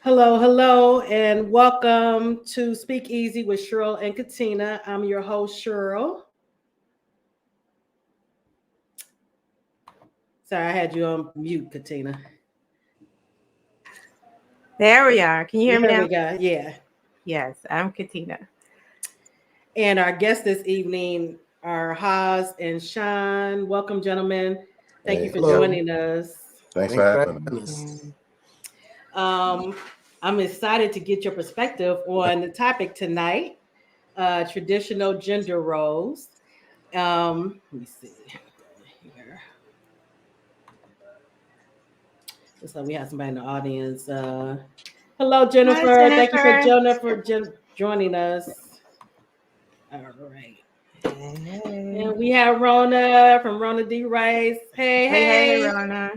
Hello, hello, and welcome to Speak Easy with Cheryl and Catina. I'm your host, Cheryl. Sorry, I had you on mute, Catina. There we are. Can you hear me There now? we go. Yeah. Yes, I'm Catina. And our guests this evening are Haas and Shawn. Welcome, gentlemen. Thank you for Hello. joining us. Thanks for having us. Um, I'm excited to get your perspective on the topic tonight, traditional gender roles. Let me see. Here. Looks like we have somebody in the audience. Hello, Jennifer. Hi, Thank you for Jennifer. joining us. All right. Hey. And we have Rona from Rona D. Rice. Hey, Rona.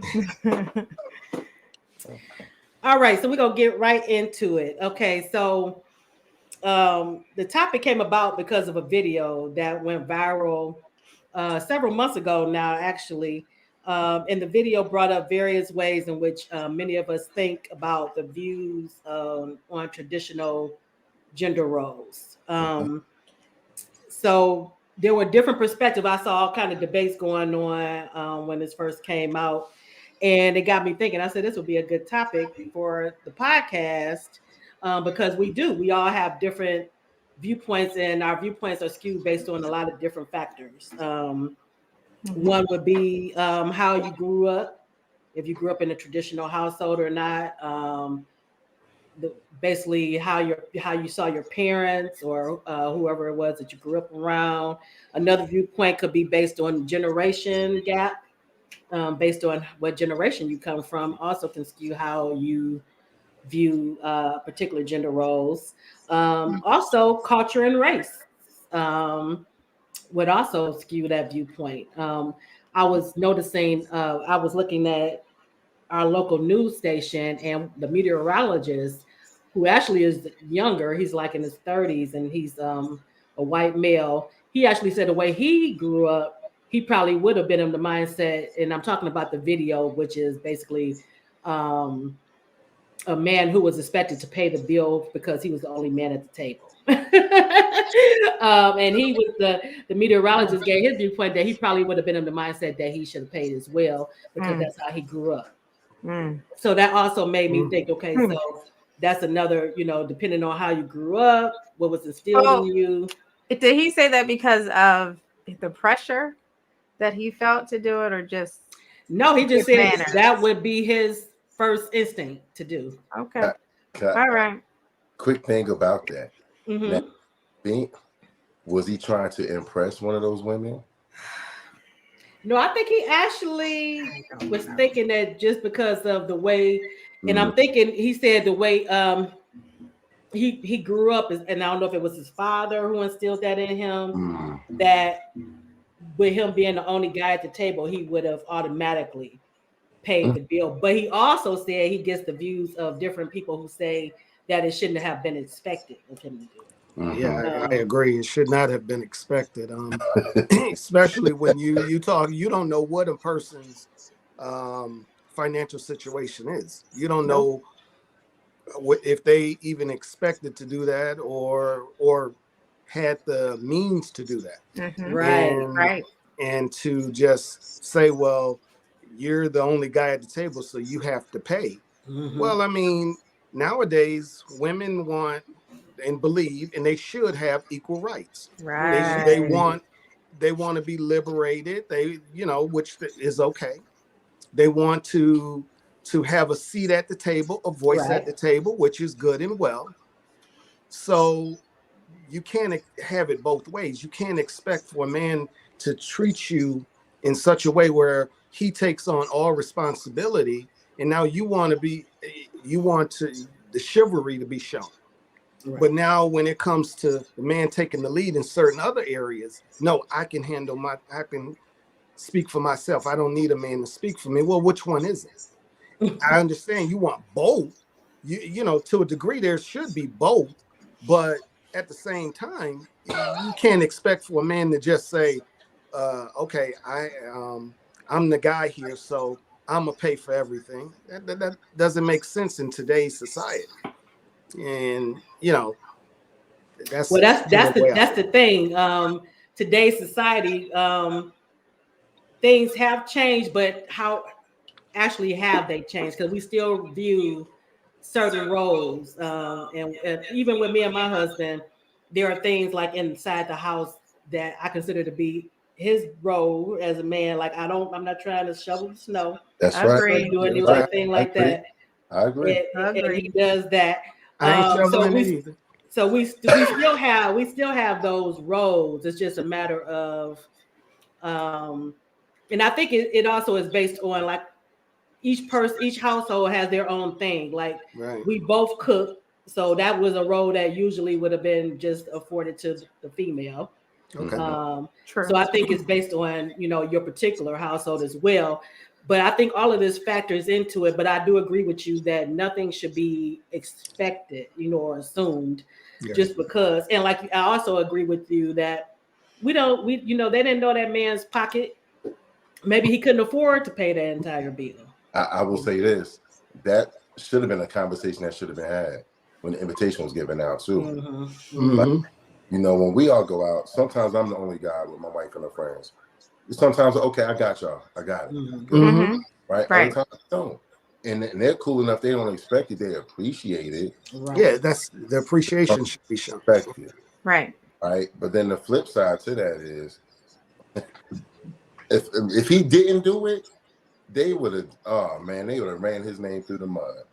All right, so we're gonna get right into it. Okay, so the topic came about because of a video that went viral several months ago now, actually. And the video brought up various ways in which many of us think about the views on traditional gender roles. So there were different perspectives. I saw all kind of debates going on when this first came out, and it got me thinking. I said this would be a good topic for the podcast because we all have different viewpoints, and our viewpoints are skewed based on a lot of different factors. One would be how you grew up, if you grew up in a traditional household or not. Basically how you saw your parents or whoever it was that you grew up around. Another viewpoint could be based on generation gap, based on what generation you come from. Also can skew how you view particular gender roles. Also, culture and race would also skew that viewpoint. I was noticing. I was looking at our local news station, and the meteorologist, who actually is younger, he's like in his 30s, and he's a white male. He actually said the way he grew up, he probably would have been in the mindset, and I'm talking about the video, which is basically a man who was expected to pay the bill because he was the only man at the table. And he was the meteorologist gave his viewpoint that he probably would have been in the mindset that he should have paid as well because that's how he grew up. So that also made me think, okay, so that's another, depending on how you grew up, what was instilled in you. Did he say that because of the pressure that he felt to do it, or just no? He just said that would be his first instinct to do. Okay. All right. Quick thing about that. Mm-hmm. Now, was he trying to impress one of those women? No, I think he actually was thinking that just because of the way, and I'm thinking he said the way he grew up, and I don't know if it was his father who instilled that in him, that with him being the only guy at the table, he would have automatically paid the bill. But he also said he gets the views of different people who say that it shouldn't have been expected of him to do it. Yeah, I agree. It should not have been expected, especially when you talk. You don't know what a person's financial situation is. You don't know if they even expected to do that or had the means to do that. Right. And to just say, well, you're the only guy at the table, so you have to pay. Well, I mean, nowadays women want and believe, and they should have equal rights. Right. They want to be liberated. They, which is okay. They want to have a seat at the table, a voice at the table, which is good and well. So you can't have it both ways. You can't expect for a man to treat you in such a way where he takes on all responsibility, and now you want the chivalry to be shown. Right. But now when it comes to the man taking the lead in certain other areas, no, I can speak for myself. I don't need a man to speak for me. Well, which one is it? I understand you want both. You to a degree there should be both, but at the same time, you can't expect for a man to just say, okay, I'm the guy here, so I'm gonna pay for everything. That doesn't make sense in today's society. And that's Well, kind of the way I that's the thing. Today's society, things have changed, but how actually have they changed? Because we still view certain roles, and even with me and my husband, there are things like inside the house that I consider to be his role as a man. Like I'm not trying to shovel the snow That's right. or Agree. do That's right. anything I like agree. that. I agree. And he Agree. does that. I ain't So shoveling it we either. so we still have those roles. It's just a matter of and I think it also is based on like each household has their own thing. Like Right. we both cook, so that was a role that usually would have been just afforded to the female. Okay. True. So I think it's based on your particular household as well. But I think all of this factors into it. But I do agree with you that nothing should be expected, or assumed Yeah. just because. And like I also agree with you that they didn't know that man's pocket. Maybe he couldn't afford to pay the entire bill. I will say this: that should have been a conversation that should have been had when the invitation was given out too. Mm-hmm. Like, when we all go out, sometimes I'm the only guy with my wife and her friends. Sometimes, okay, I got y'all, I got it, Mm-hmm. right? Right. Other times, I don't, and they're cool enough. They don't expect it; they appreciate it. Right. Yeah, that's the appreciation should be shown. Respect it, Right. right? But then the flip side to that is, if he didn't do it, they would have. Oh man, they would have ran his name through the mud.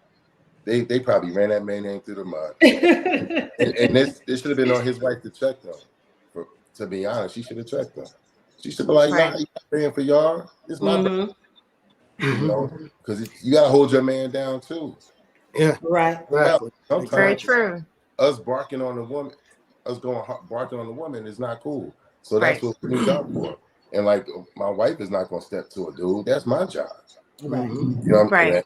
They probably ran that man's name through the mud. and this should have been on his wife to check them. To be honest, she should have checked them. She should be like, Right. "Nah, you not paying for y'all. It's my bad." Mm-hmm. Because you gotta hold your man down too. Yeah. Right. Exactly. Sometimes Very true. us barking on the woman, barking on the woman is not cool. So that's Right. what we need out for. And like my wife is not gonna step to a dude. That's my job. Right. Mhm. You know what I'm Right.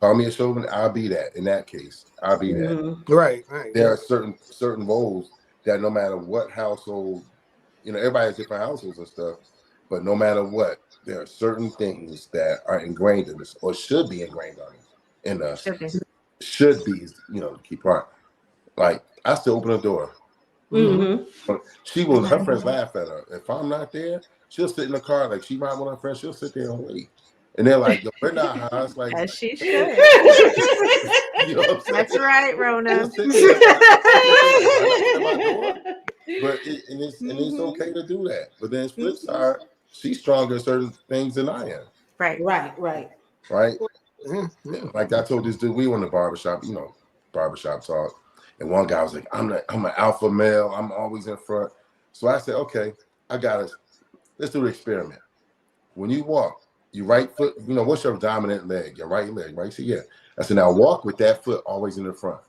Call me a chauvinist, I'll be that. In that case, I'll be that. Mm-hmm. Right. There are certain roles that no matter what household, everybody has different households and stuff, but no matter what, there are certain things that are ingrained in us or should be ingrained in us. Should be. Should be, the key part. Like I still open the door. Mm-hmm. She will. Her friends laugh at her. If I'm not there, she'll sit in the car. Like she ride with her friends, she'll sit there and wait. And they're like, "Yo, we're not high." It's like, As she should. you know what I'm saying? That's right, Rona. She'll sit there, at my door. But it's okay to do that. But then flip side, she's stronger in certain things than I am. Right. Right. Yeah. Like I told this dude, we were in the barbershop, barbershop talk. And one guy was like, I'm an alpha male. I'm always in front. So I said, okay, I got it. Let's do the experiment. When you walk, your right foot, what's your dominant leg? Your right leg, right? So yeah. I said, now walk with that foot always in the front.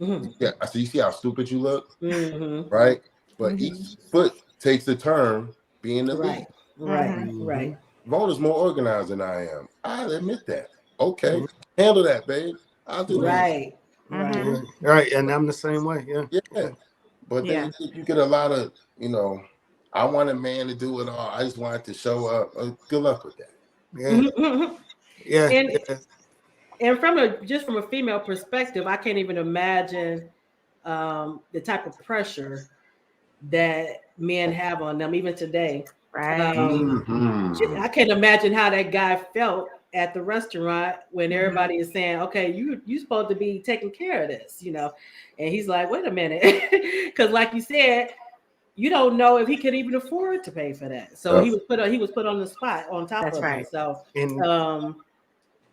Mm-hmm. Yeah. I said, you see how stupid you look? Mm-hmm. Right? But each foot takes a turn being the lead. Right. Rona's more organized than I am. I'll admit that. Okay. Handle that, babe. I'll do that. Right. And I'm the same way. Yeah. Yeah. But then you get a lot of, I want a man to do it all. I just want it to show up. Good luck with that. Yeah. Mm-hmm. Yeah. And from a female perspective, I can't even imagine the type of pressure that men have on them, even today. Right. I can't imagine how that guy felt at the restaurant when everybody is saying, "Okay, you supposed to be taking care of this," and he's like, "Wait a minute," because like you said, you don't know if he could even afford to pay for that. So he was put on the spot on top That's of right. it. So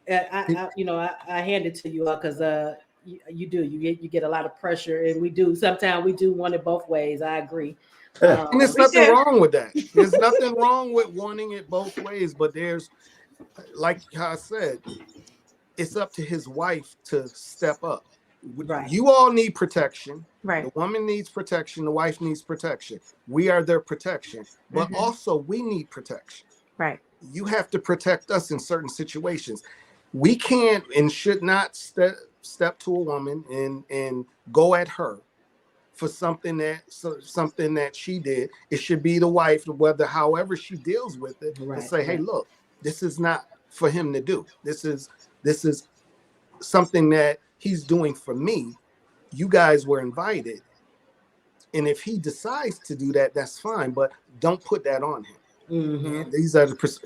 I hand it to you because you get a lot of pressure, and sometimes we do want it both ways. I agree. And there's nothing wrong with that. There's nothing wrong with wanting it both ways, but there's, like I said, it's up to his wife to step up. Right. You all need protection. Right. The woman needs protection. The wife needs protection. We are their protection, but also we need protection. Right. You have to protect us in certain situations. We can't and should not step to a woman and go at her for something that she did. It should be the wife, however she deals with it, and say, "Hey, look, this is not for him to do. This is something that he's doing for me. You guys were invited. And if he decides to do that, that's fine, but don't put that on him. And these are the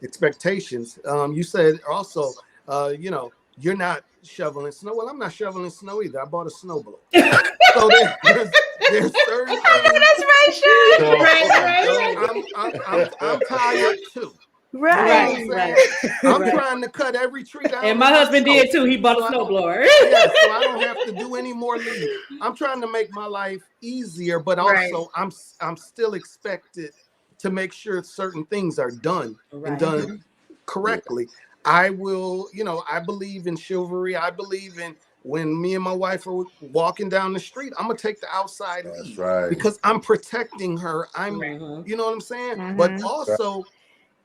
expectations. You said also, you know, you're not shoveling snow. Well, I'm not shoveling snow either. I bought a snowblower. So there's certain things. That's right, Shawn. Right. I'm tired too. Right. You know what I'm saying? I'm trying to cut every tree down. And my husband did too. He bought a snowblower. Yeah, so I don't have to do any more leave. I'm trying to make my life easier, but also I'm still expected to make sure certain things are done and done correctly. I will, you know, I believe in chivalry. I believe in when me and my wife are walking down the street, I'm gonna take the outside lead because I'm protecting her. You know what I'm saying? But also,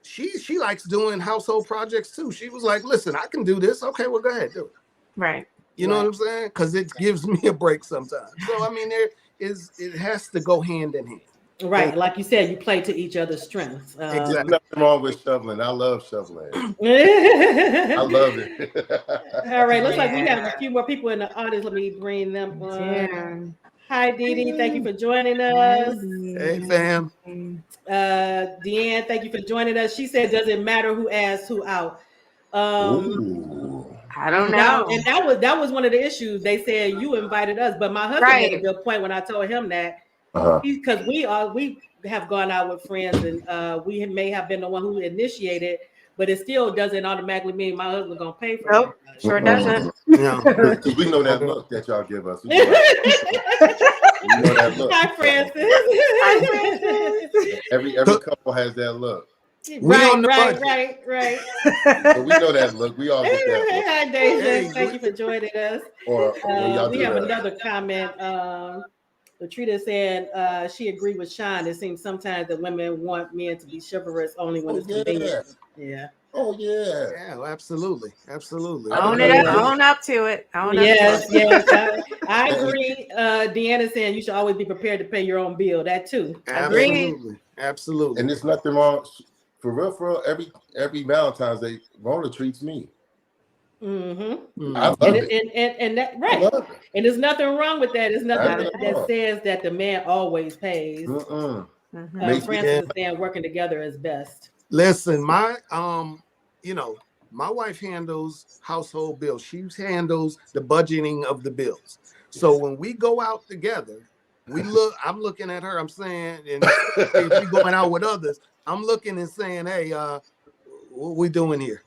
she likes doing household projects too. She was like, "Listen, I can do this. Okay, well, go ahead, do it." Right. You know what I'm saying? Because it gives me a break sometimes. So I mean, it has to go hand in hand. Right, like you said, you play to each other's strengths. There's nothing wrong with shoveling. I love shoveling. I love it. All right, looks like we have a few more people in the audience. Let me bring them on. Hi, Dee Dee. Thank you for joining us. Hey, fam. Deanne, thank you for joining us. She said, "Does it matter who asks who out?" I don't know. And that was one of the issues. They said you invited us, but my husband made a good point when I told him that. Because we have gone out with friends and we may have been the one who initiated, but it still doesn't automatically mean my husband's gonna pay for it. Sure doesn't. Yeah. We know that look that y'all give us. We know that look. Hi, Francis. Every couple has that look. Right. So we know that look. We all get that look. Hi, Deja. Thank you for joining us. We have another comment. Latrita said she agreed with Shawn. It seems sometimes that women want men to be chivalrous only when it's convenient. Yeah. Oh yeah. Yeah, absolutely. Own up to it. Yes. I agree. Deanna saying you should always be prepared to pay your own bill. That too. Absolutely. And there's nothing wrong. For real, every Valentine's Day, Rona treats me. I love it. And that right. And there's nothing wrong with that. There's nothing that says that the man always pays. Francis is saying working together is best. Listen, my my wife handles household bills. She handles the budgeting of the bills. So when we go out together, I'm looking at her, I'm saying, and if we going out with others, I'm looking and saying, hey, what we doing here?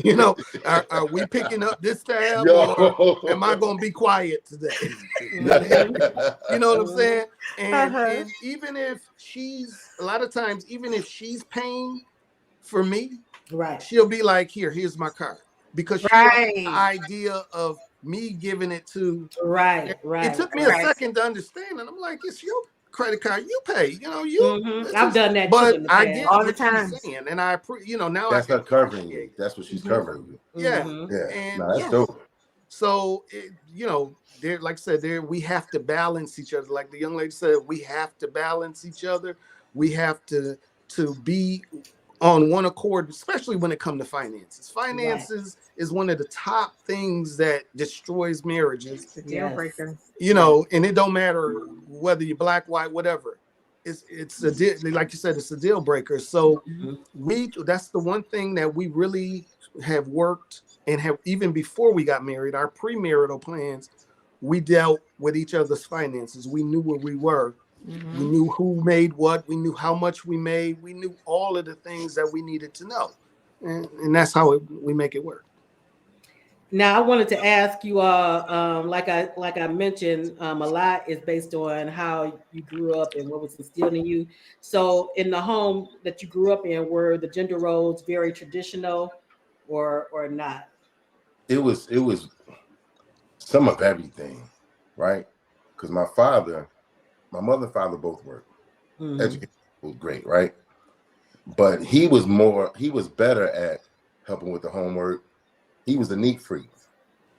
You know, are we picking up this tab or am I going to be quiet today? You know what I'm saying? And even if a lot of times, even if she's paying for me, she'll be like, here's my card. Because she has the idea of me giving it to. Right. It took me a second to understand. And I'm like, it's your credit card, you pay, you know, I've done that but too I get all the time. saying, and I now that's her covering you. That's what she's covering you. And that's dope. So there, like I said, we have to balance each other. Like the young lady said, we have to balance each other. We have to be on one accord, especially when it comes to finances. Finances is one of the top things that destroys marriages. It's a deal breaker. You know, and it don't matter whether you're black, white, whatever. It's a deal, like you said, it's a deal breaker. So that's the one thing that we really have worked and have, even before we got married, our premarital plans, we dealt with each other's finances. We knew where we were. We knew who made what. We knew how much we made. We knew all of the things that we needed to know. And that's how we make it work. Now, I wanted to ask you all, like I mentioned, a lot is based on how you grew up and what was instilled in you. So in the home that you grew up in, were the gender roles very traditional or not? It was some of everything, right? Because my mother and father both worked. Education was great, right? But he was better at helping with the homework. He was a neat freak.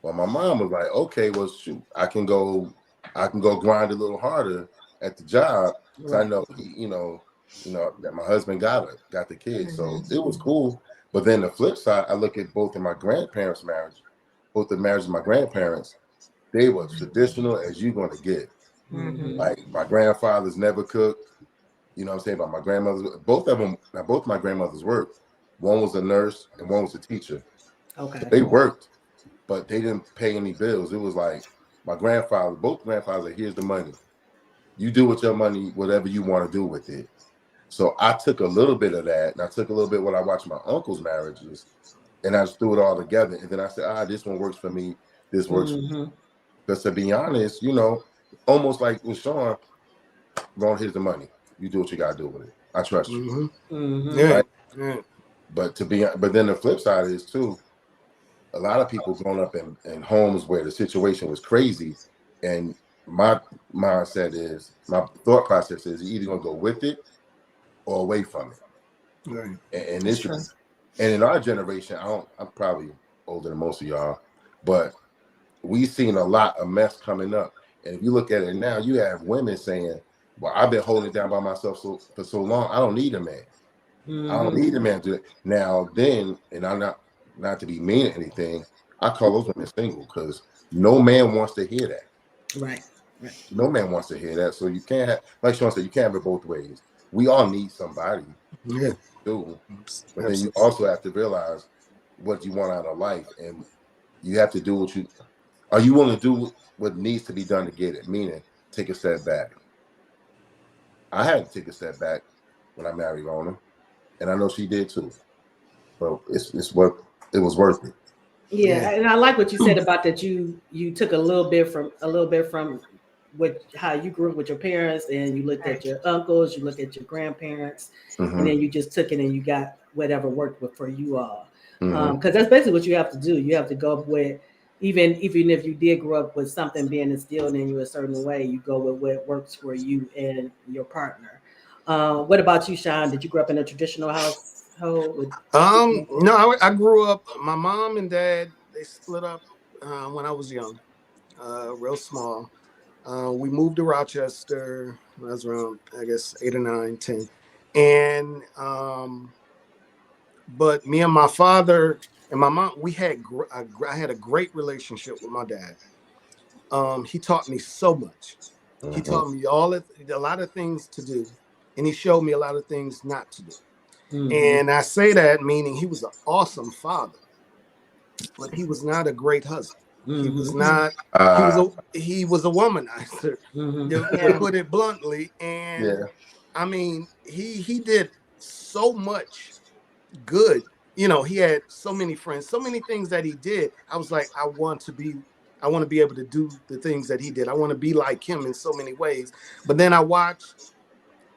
Well, my mom was like, okay, well, shoot, I can go grind a little harder at the job. Because I know, you know, that my husband got the kids. So it was cool. But then the flip side, I look at both of my grandparents' marriage, both the marriages of my grandparents, they were traditional as you're going to get. Mhm. Like my grandfathers never cooked. You know what I'm saying? About my grandmother, both of my grandmothers worked. One was a nurse and one was a teacher. Okay. So they worked, but they didn't pay any bills. It was like my grandfather, both grandfathers, like, here's the money. You do with your money whatever you want to do with it. So I took a little bit of that, and I took a little bit when I watched my uncle's marriages, and I just threw it all together. And then I said, this one works for me. This works. Because to be honest, you know, almost like with Shawn, Ron, here's the money. You do what you gotta do with it. I trust you. Yeah. Right? Yeah. But then the flip side is too, a lot of people growing up in homes where the situation was crazy, and my mindset is, my thought process is, you're either gonna go with it or away from it. Right. And this is, and in our generation, I'm probably older than most of y'all, but we've seen a lot of mess coming up. And if you look at it now, you have women saying, well, I've been holding it down by myself for so long, I don't need a man. I don't need a man to do it. Now then, and I'm not to be mean or anything, I call those women single, because no man wants to hear that. Right. No man wants to hear that. So you can't have, like Shawn said, you can't have it both ways. We all need somebody. Yeah. Too. But then you also have to realize what you want out of life, and you have to do what you, are you willing to do what needs to be done to get it? Meaning, take a step back. I had to take a step back when I married Rona, and I know she did too. But it's what it was worth it. Yeah, and I like what you said about that. You took a little bit from what, how you grew up with your parents, and you looked at your uncles, you looked at your grandparents, and then you just took it and you got whatever worked for you all. Because that's basically what you have to do. You have to go up with, even if you did grow up with something being instilled in you a certain way, you go with what works for you and your partner. What about you, Shawn? Did you grow up in a traditional household? No, I grew up, my mom and dad, they split up when I was young, real small. We moved to Rochester when I was around, I guess, 8 or 9, 10. And but me and my father and my mom, I had a great relationship with my dad. He taught me so much. He taught me a lot of things to do, and he showed me a lot of things not to do. And I say that meaning he was an awesome father, but he was not a great husband. He was not. He was a womanizer, to put it bluntly. And I mean, he did so much good. You know, he had so many friends, so many things that he did. I was like, I want to be able to do the things that he did. I want to be like him in so many ways. But then I watched,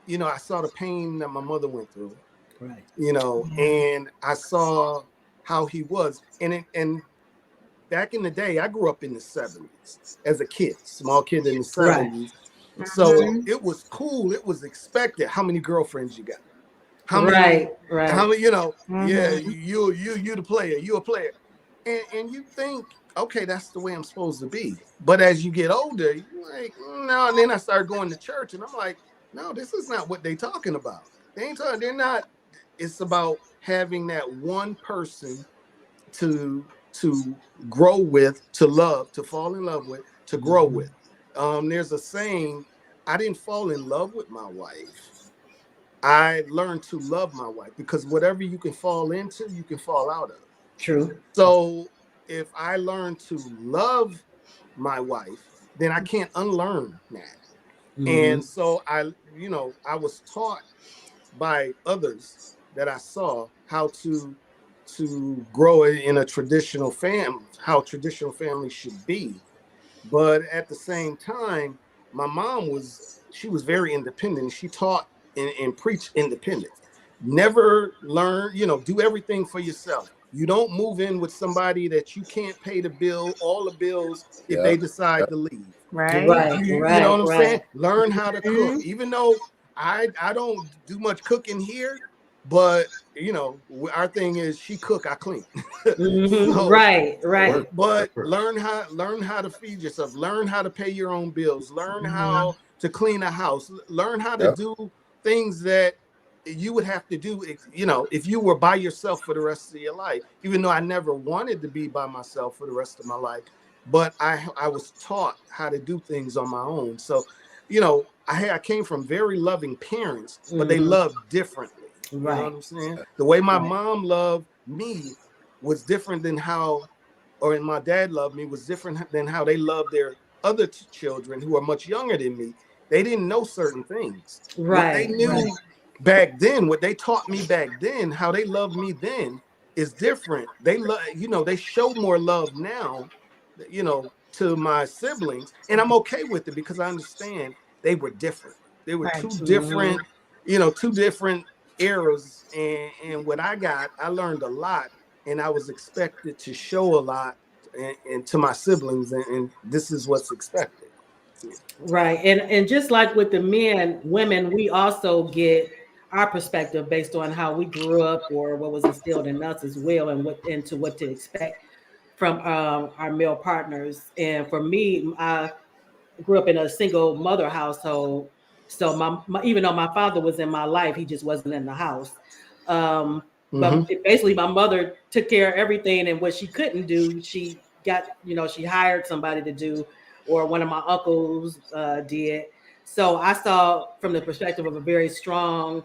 you know, I saw the pain that my mother went through. Right. You know, and I saw how he was. And back in the day, I grew up in the 70s as a kid, small kid in the 70s. Right. So it was cool. It was expected. How many girlfriends you got? How many? Right. How many? You know? Yeah, you the player. You a player, and you think, okay, that's the way I'm supposed to be. But as you get older, you're like, no. And then I started going to church, and I'm like, no, this is not what they're talking about. They ain't talking. They're not. It's about having that one person to grow with, to love, to fall in love with, to grow with. There's a saying, I didn't fall in love with my wife. I learned to love my wife, because whatever you can fall into, you can fall out of. True. So if I learn to love my wife, then I can't unlearn that. And so I was taught by others that I saw how to grow in a traditional family, how traditional families should be. But at the same time, my mom was very independent. She taught and preached independence. Never learn, do everything for yourself. You don't move in with somebody that you can't pay all the bills if they decide to leave. Right. You know what I'm saying? Learn how to cook. Even though I don't do much cooking here, but our thing is she cook, I clean. So, right. But learn how to feed yourself. Learn how to pay your own bills. Learn how to clean a house. Learn how to do things that you would have to do, you know, if you were by yourself for the rest of your life, even though I never wanted to be by myself for the rest of my life, but I was taught how to do things on my own. So, you know, I came from very loving parents, but they loved differently. You know what I'm saying? The way my mom loved me was different than how, or my dad loved me was different than how they loved their other children who are much younger than me. They didn't know certain things. What they knew back then, what they taught me back then, how they loved me then is different. They love, you know, they show more love now, you know, to my siblings, and I'm okay with it because I understand they were different. They were two different, you know, two different eras, and what I learned a lot, and I was expected to show a lot, and to my siblings, and this is what's expected. Right. And just like with the men, women, we also get our perspective based on how we grew up or what was instilled in us as well, and what to expect from our male partners. And for me, I grew up in a single mother household. So even though my father was in my life, he just wasn't in the house. But basically my mother took care of everything, and what she couldn't do, she got, you know, she hired somebody to do, or one of my uncles did. So I saw from the perspective of a very strong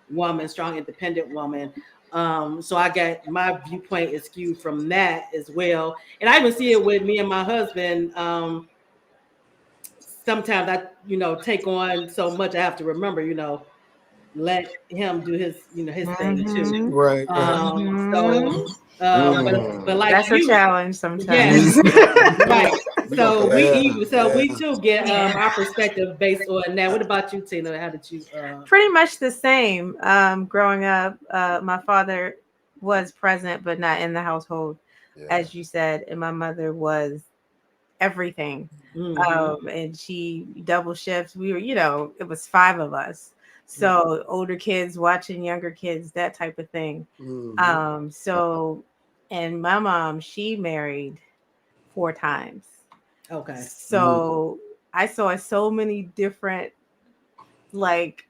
woman, strong independent woman. So I got my viewpoint is skewed from that as well. And I even see it with me and my husband. Sometimes I, you know, take on so much I have to remember, you know, let him do his, you know, his thing too. Right. So but like that's a you, challenge yes, sometimes. right. So we Yeah. too get our perspective based on that. What about you, Tina? How did you Pretty much the same. Growing up, my father was present but not in the household, as you said, and my mother was everything. And she double shifts. We were, you know, it was 5 of us. So older kids watching younger kids, that type of thing. So, and my mom, she married 4 times. okay. So I saw so many different like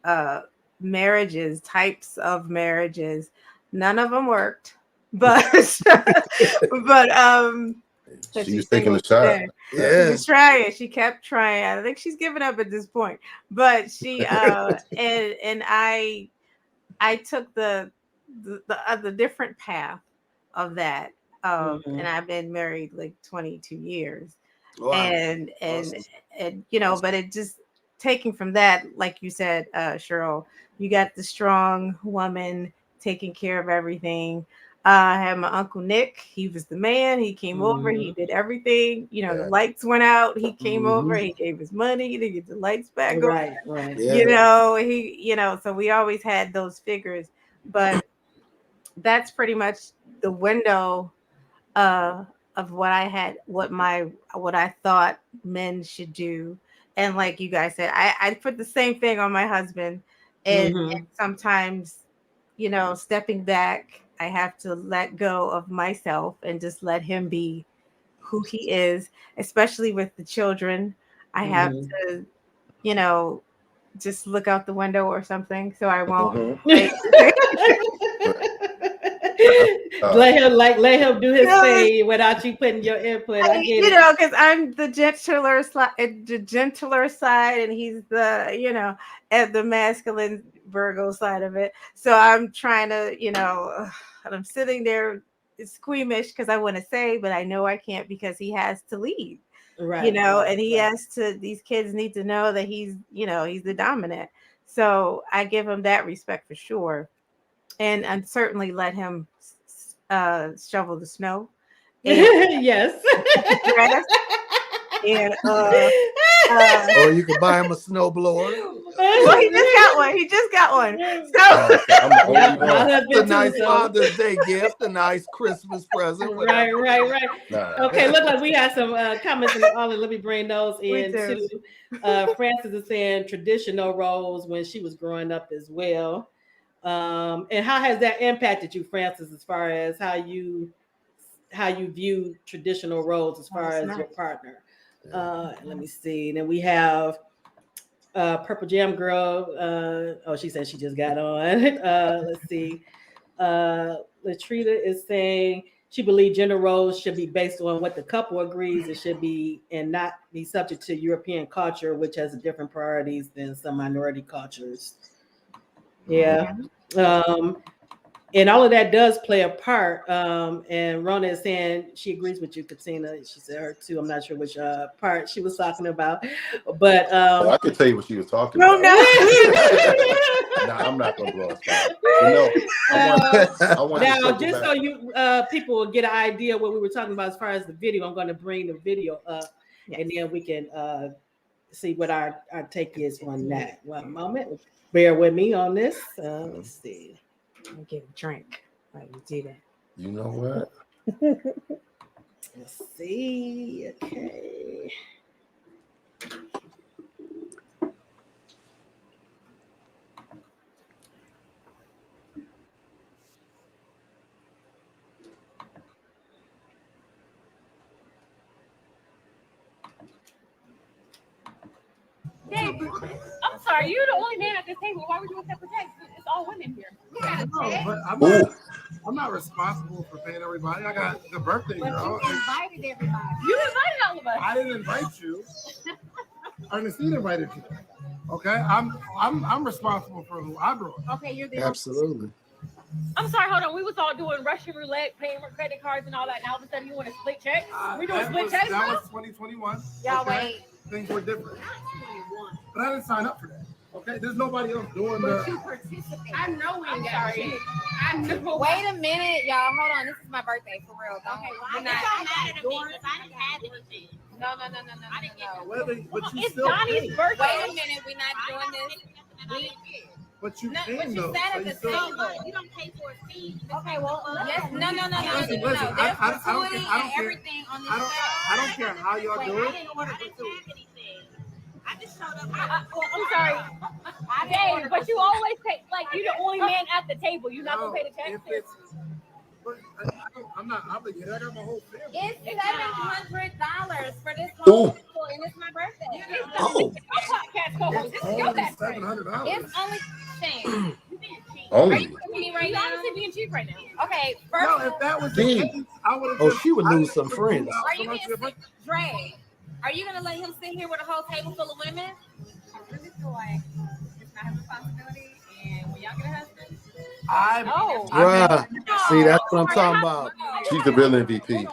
marriages, types of marriages. None of them worked, but but She was she's taking single a shot. today. She Yeah. was trying. She kept trying. I think she's given up at this point. But she and I took the different path of that. And I've been married like 22 years. Wow. And Awesome. and you know, but it just taking from that, like you said, Cheryl, you got the strong woman taking care of everything. I had my uncle Nick. He was the man. He came over. He did everything. You know, the lights went out. He came over. He gave his money to get the lights back on. Right. Yeah. You know, so we always had those figures. But that's pretty much the window of what I had, what I thought men should do. And like you guys said, I put the same thing on my husband. And sometimes, you know, stepping back, I have to let go of myself and just let him be who he is, especially with the children. I have to, you know, just look out the window or something so I won't like let him do his thing without you putting your input. I get you it. know, because I'm the gentler side, and he's the, you know, at the masculine Virgo side of it. So I'm trying to, you know, and I'm sitting there squeamish because I want to say, but I know I can't because he has to lead. You know, and he has to. These kids need to know that he's, you know, he's the dominant. So I give him that respect for sure, and certainly let him shovel the snow and Yes. grass and Or you could buy him a snowblower. well, he just got one. He just got one. So I'm the only Yep, my one. husband It's a too, nice so. Father's Day gift, a nice Christmas present. Right. Nah. Okay, look like we have some comments in the audience. Let me bring those we in do. too. Francis is saying traditional roles when she was growing up as well. And how has that impacted you, Francis, as far as how you view traditional roles as far as your partner? Let me see. Then we have Purple Jam Girl. Oh, she said she just got on. Let's see. Latrina is saying she believes gender roles should be based on what the couple agrees it should be and not be subject to European culture, which has different priorities than some minority cultures. Yeah. And all of that does play a part. And Rona is saying she agrees with you, Katina. She said her too. I'm not sure which part she was talking about, but I can tell you what she was talking No, about. no. Nah, I'm not gonna blow a spot. No, I want now, to just so you people will get an idea what we were talking about as far as the video, I'm going to bring the video up, and then we can see what our take is on that. One moment, bear with me on this. Let's see. Let me get a drink while you do that. You know what? Let's see. Okay. Dave, I'm sorry, you're the only man at this table. Why would you accept protect? It's all women here. But I'm not responsible for paying everybody. I got the birthday girl. You invited everybody. You invited all of us. I didn't invite you. Ernestine invited you. Okay, I'm responsible for who I brought. Okay, you're the Absolutely. I'm sorry, hold on. We was all doing Russian roulette, paying for credit cards and all that. Now all of a sudden you want to split checks? We doing split checks That now? was 2021. Y'all okay? wait. Things were different. But I didn't sign up for that. Okay, there's nobody else doing But you the. participate. I know we I'm ain't got sorry. shit. I know. Wait a minute, y'all. Hold on. This is my birthday for real. Don't, Okay, well, we're I not, guess I'm mad at me because I didn't have anything. no. Whether, but you It's still Donnie's came. birthday. Wait a minute. We're not doing this. But you No, came but you though. sat So at you the still. table. You don't pay for a fee. Okay, well, Yes. No. Listen, There's I don't gratuity care. and everything on this I side. don't care how y'all wait, do I it. didn't order gratuity. I just showed up. I'm sorry. Dave, but you always pay, like, you're the only man at the table. You're not going to pay the If tax? it's, but I'm not obligated. I got my whole family. It's $700 for this Ooh. whole table, and it's my birthday. Oh, Your podcast co-host. This is your Only best friend. $700. It's only Shane. You being cheap. Are Only. you with me right You're now? honestly being cheap right now. Okay, No, first if that was the Dang. case, I would have. Oh, she would lose some friends. are you being Dre? Are you gonna let him sit here with a whole table full of women? I really feel like it's not his responsibility, and when y'all get a husband, Oh. bruh. See, that's what I'm talking about. She's the real MVP.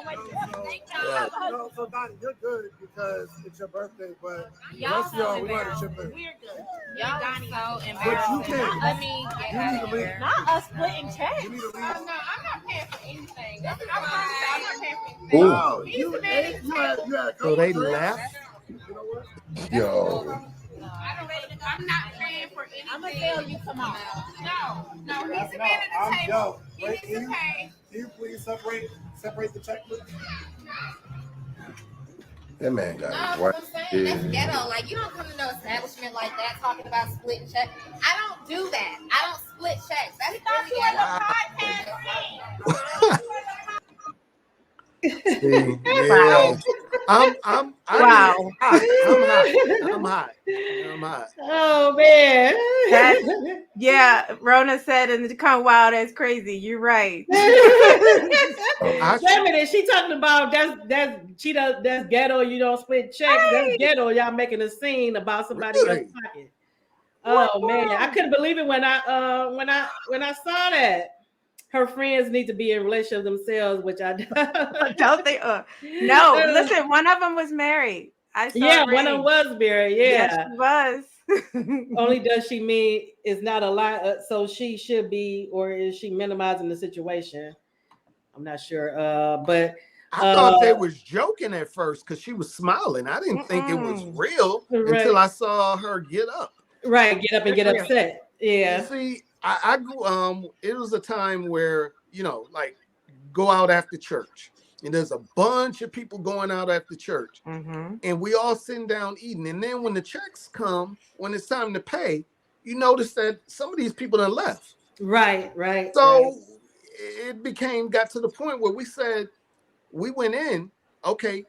Yeah. No, so Donnie, you're good because it's your birthday, but Y'all let's y'all so we gotta embarrassed. chip in. We're good. Y'all are so But you embarrassing. can't. Let me get out You of need to here. Not us splitting checks. You need to leave. no, I'm not paying for anything. This is I'm not paying for anything. Ooh. No, you had a So they couple drinks. left. You know what? Yo. I'm not paying for anything. I'm going to tell you tomorrow. No, he's the man at the table. Yo, He wait, needs to pay. can you please separate the checkbook? That man got No, his wife. I'm saying that's Yeah. ghetto. Like you don't come to no establishment like that talking about splitting checks. I don't do that. I don't split checks. That's really ghetto. See, yeah. Wow. I'm Wow. hot. Oh man. Yeah, Rona said in the comment, wow, that's crazy. You're right. Wait a minute, she talking about that's ghetto. You don't split checks. That's ghetto. Y'all making a scene about somebody else's pocket. Oh man, I couldn't believe it when I saw that. Her friends need to be in relationship themselves, which I Don't think. No, listen. One of them was married. I saw. Yeah, Ray. one of them was married. Yeah, Yes, she was. Only does she mean it's not a lot, so she should be, or is she minimizing the situation? I'm not sure. But I thought they was joking at first because she was smiling. I didn't think it was real until I saw her get up. Right, get up and get upset. Yeah. See, I grew. It was a time where like go out after church, and there's a bunch of people going out after church, and we all sitting down eating. And then when the checks come, when it's time to pay, you notice that some of these people done left. Right. So it got to the point where we said, we went in, okay,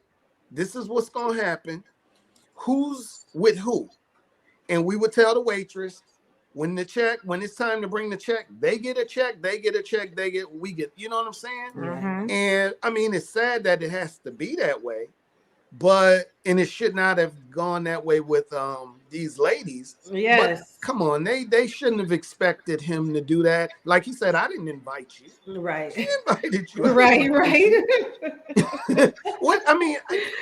this is what's gonna happen. Who's with who? and we would tell the waitress when it's time to bring the check, they get a check, we get, you know what I'm saying? Mhm. And I mean, it's sad that it has to be that way, and it should not have gone that way with these ladies. Yes. But come on, they shouldn't have expected him to do that. Like he said, I didn't invite you. Right. He invited you. Right. What I mean,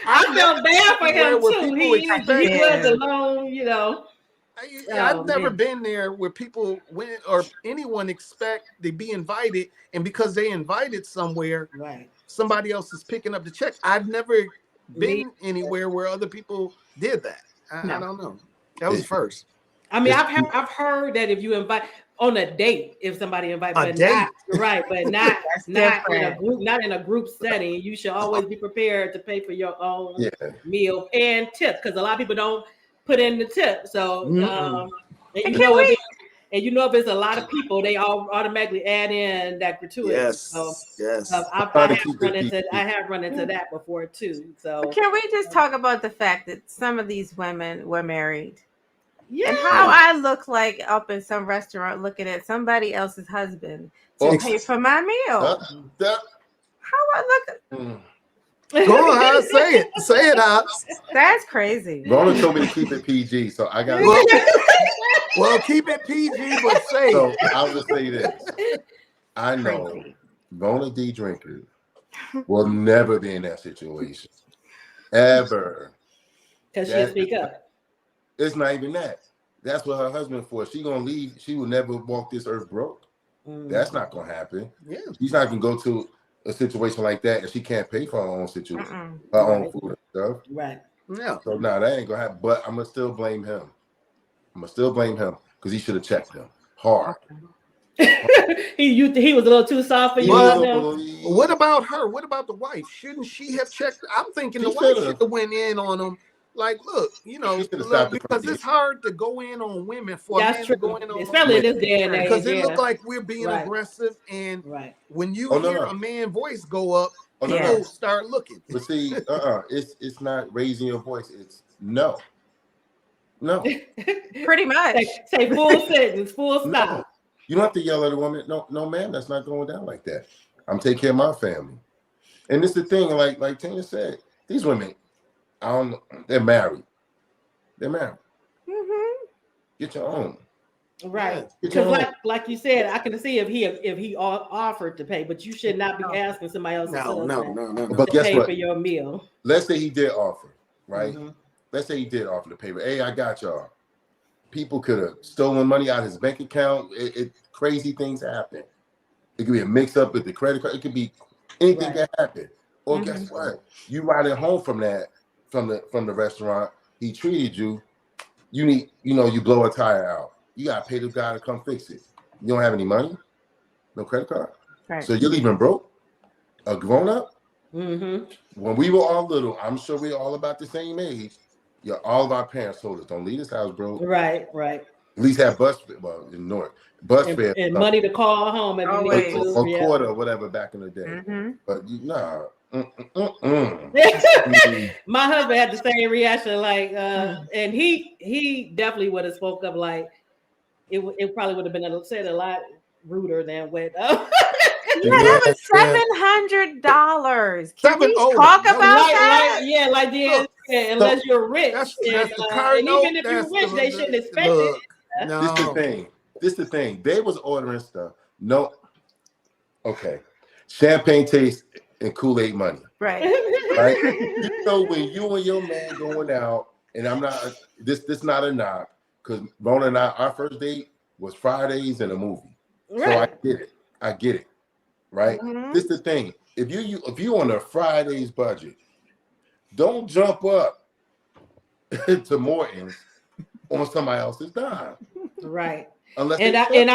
I felt bad for him too. He was alone, you know. I've never been there where people or anyone expect to be invited, and because they invited somewhere, right, somebody else is picking up the check. I've never been anywhere where other people did that. I don't know. That was first. I mean, I've heard that if you invite on a date, if somebody invites, but date. not in a group setting, you should always be prepared to pay for your own meal and tip, because a lot of people don't put in the tip. So and you know if it's a lot of people, they all automatically add in that gratuity. Yes. I have run into that before too. So can we just talk about the fact that some of these women were married? Yeah. And how I look like up in some restaurant looking at somebody else's husband to pay for my meal. How I look. Go on, say it out. That's crazy. Rona told me to keep it PG, so I got well, keep it PG, but say so I'll just say this. I know Rona D. Drinkard will never be in that situation. Ever. Because she'll speak up. It's not even that. That's what her husband for. She gonna leave. She will never walk this earth broke. That's not gonna happen. Yeah. She's not gonna go to a situation like that and she can't pay for her own situation, her own food and stuff. Right. Yeah. So that ain't gonna happen. But I'm gonna still blame him. Because he should have checked him hard. he was a little too soft for you. What about her? What about the wife? Shouldn't she have checked? I'm thinking the wife should have went in on him. Like, look, you know, because it's hard to go in on women for a man to go in on especially in this day and age. Because it look like we're being aggressive, and when you hear a man voice go up, people start looking. But see, it's not raising your voice. It's no. Pretty much. Say full sentence, full stop. No. You don't have to yell at a woman. No, man, that's not going down like that. I'm taking care of my family, and it's the thing. Like Tina said, these women. They're married. Get your own. Right. Because like you said, I can see if he offered to pay, but you should not be asking somebody else to But guess pay what? For your meal. Let's say he did offer, right? Let's say he did offer to pay. Hey, I got y'all. People could have stolen money out of his bank account. Crazy things happen. It could be a mix up with the credit card. It could be anything that happen. Or guess what? You riding home from that. From the restaurant, he treated you. You blow a tire out. You gotta pay the guy to come fix it. You don't have any money, no credit card, so you're leaving broke. A grown up. When we were all little, I'm sure we're all about the same age. All of our parents told us, "Don't leave this house broke." Right. At least have bus fare and money to call home if you need to, or quarter or whatever back in the day. But my husband had the same reaction, and he definitely would have spoke up. Like it probably would have been said a lot ruder than what. That was $700. Can we talk about that? Unless you're rich, and even if you're rich, they shouldn't expect it. This the thing. They was ordering stuff. No, okay, champagne taste and Kool-Aid money. Right. You know, when you and your man going out, and I'm not this not a knock, because Rona and our first date was Fridays and a movie. Right. So I get it. Right. This the thing. If you on a Friday's budget, don't jump up to Morton's on somebody else's dime. Right. I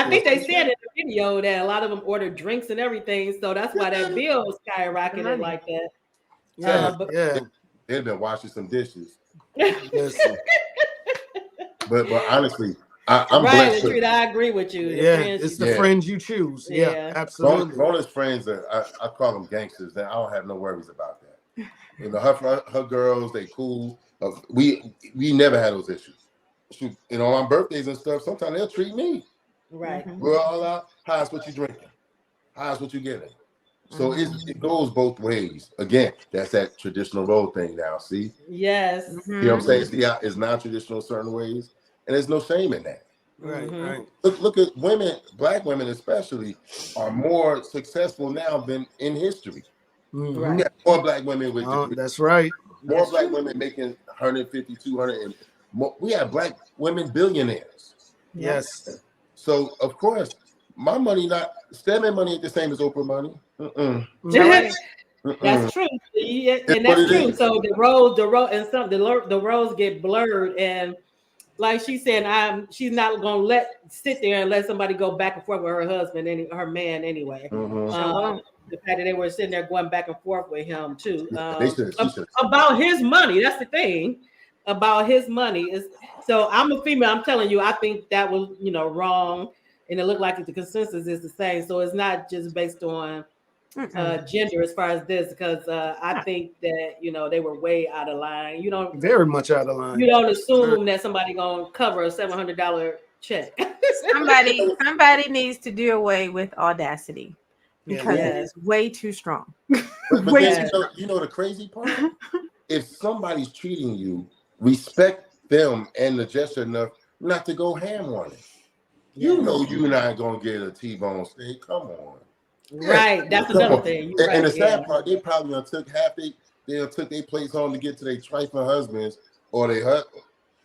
think they said in the video that a lot of them ordered drinks and everything, so that's why that bill skyrocketed like that. They've been washing some dishes. but honestly, I'm blessed. I agree with you. It's the friends you choose. Yeah, absolutely. Rona's friends I call them gangsters. And I don't have no worries about that. Her girls, they cool. We never had those issues. shoot, and on my birthdays and stuff, sometimes they'll treat me. Right. We're all out. How's what you drinking? How's what you getting? So it goes both ways. Again, that's that traditional role thing now. See? Yes. You know what I'm saying? See how it's non-traditional in certain ways, and there's no shame in that. Right. Look at women, black women especially, are more successful now than in history. Right. We got more black women with degrees. That's right. More That's black true. women making 150, 200, and more. We have black women billionaires. Yes. So of course, my money not Stedman money ain't the same as Oprah money. That's true. Yeah, It's and what that's it true. is. So the roles, and some the roles get blurred, and like she said, she's not gonna sit there and let somebody go back and forth with her husband, her man, anyway. The fact that they were sitting there going back and forth with him too, about his money. That's the thing about his money is. So I'm a female. I'm telling you, I think that was wrong, and it looked like the consensus is the same. So it's not just based on gender as far as this, because I think that they were way out of line. You don't very much out of line. You don't assume that somebody gonna cover a $700 check. somebody needs to do away with audacity because it is way too strong. But then, you know the crazy part? If somebody's treating you, respect them and the gesture enough not to go ham on it. You know you're not gonna get a T-bone steak. Come on. Right, that's another thing. And the sad part, they probably took took their plates home to get to their trifling husbands or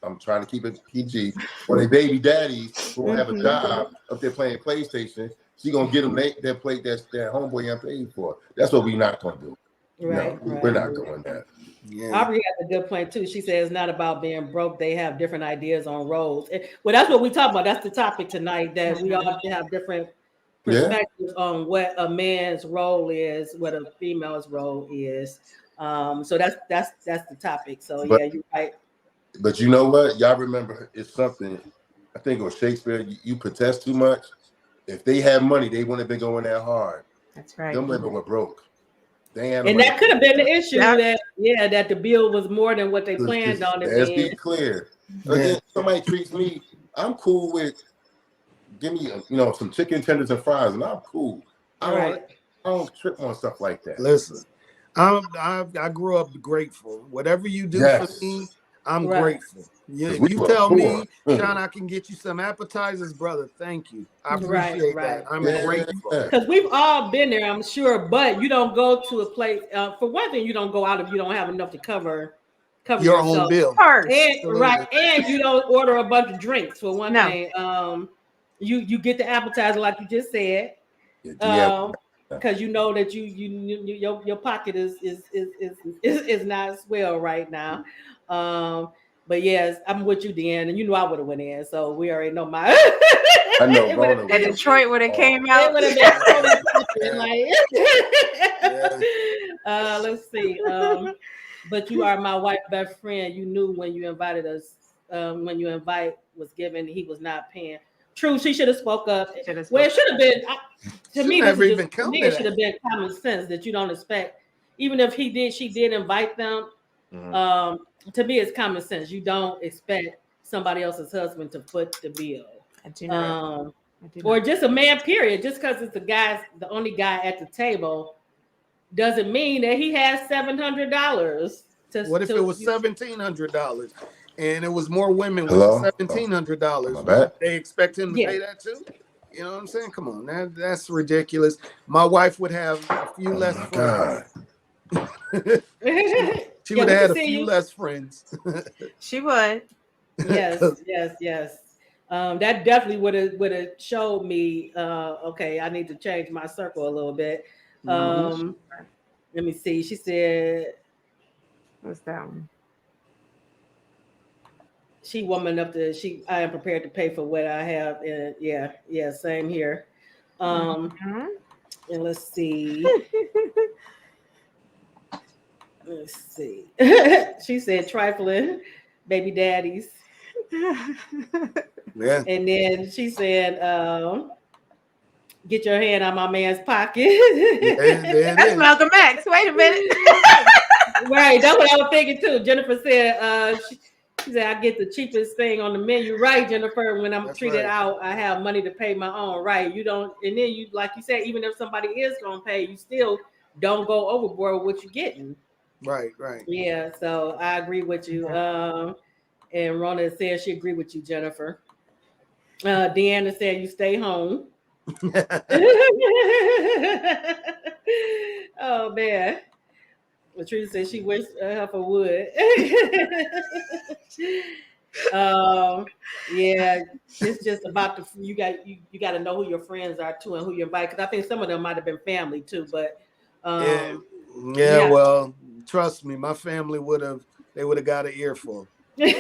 I'm trying to keep it PG, or their baby daddies who have a job up there playing PlayStation. She gonna get them their plate that homeboy ain't paid for. That's what we're not gonna do. Right, no, we're not doing that. Aubrey has a good point too. She says it's not about being broke. They have different ideas on roles. Well, that's what we talk about. That's the topic tonight. That we all have different perspectives on what a man's role is, what a female's role is. So that's the topic. So you're right. But you know what? Y'all remember it's something. I think it was Shakespeare. You protest too much. If they had money, they wouldn't have been going that hard. That's right. Them women were broke. And that could have been the issue that the bill was more than what they planned on. Let's be clear. Again, somebody treats me, I'm cool with give me some chicken tenders and fries, and I'm cool. I don't trip on stuff like that. Listen, I grew up grateful. Whatever you do for me, I'm grateful. If you tell me, Shawn, I can get you some appetizers, brother, thank you. I appreciate that. I'm grateful. Because we've all been there, I'm sure, but you don't go to a place, for one thing, you don't go out if you don't have enough to cover your own bill. And you don't order a bunch of drinks, for one thing. You get the appetizer like you just said. Because you know that your pocket is not swell right now. But yes, I'm with you, Deanne, and I would have went in, so we already know my. I know. At Detroit would have came out. It would have been let's see. But you are my wife's best friend. You knew when you invited us. When you was given, he was not paying. True, she should have spoke up. Well, it should have been. To me, it should have been common sense that you don't expect, even if she did invite them. To me, it's common sense. You don't expect somebody else's husband to foot the bill. Or just a man, period. Just because it's the only guy at the table, doesn't mean that he has $700. What if it was $1,700 and it was more women with $1,700? They expect him to pay that too? You know what I'm saying? Come on, that's ridiculous. My wife would have a few less friends. She would have had a few less friends. She would. Yes. That definitely would have showed me. Okay, I need to change my circle a little bit. Let me see. She said, "What's that one?" She woman up to I am prepared to pay for what I have. And yeah, same here. And let's see. Let's see. She said trifling baby daddies. Yeah. And then she said, get your hand out my man's pocket. That's Malcolm X. Wait a minute. Right. That's what I was thinking too. Jennifer said She said, I get the cheapest thing on the menu. Right, Jennifer. When I'm treated out, I have money to pay my own. Right. You don't, and then you, like you said, even if somebody is gonna pay, you still don't go overboard with what you're getting. Right. Yeah, so I agree with you. And Rona said she agreed with you, Jennifer. Deanna said you stay home. Oh man. Latrice said she wished her for wood. Yeah, it's just about you got to know who your friends are too and who you invite, because I think some of them might have been family too, but yeah, well, trust me, my family would have got an earful. Most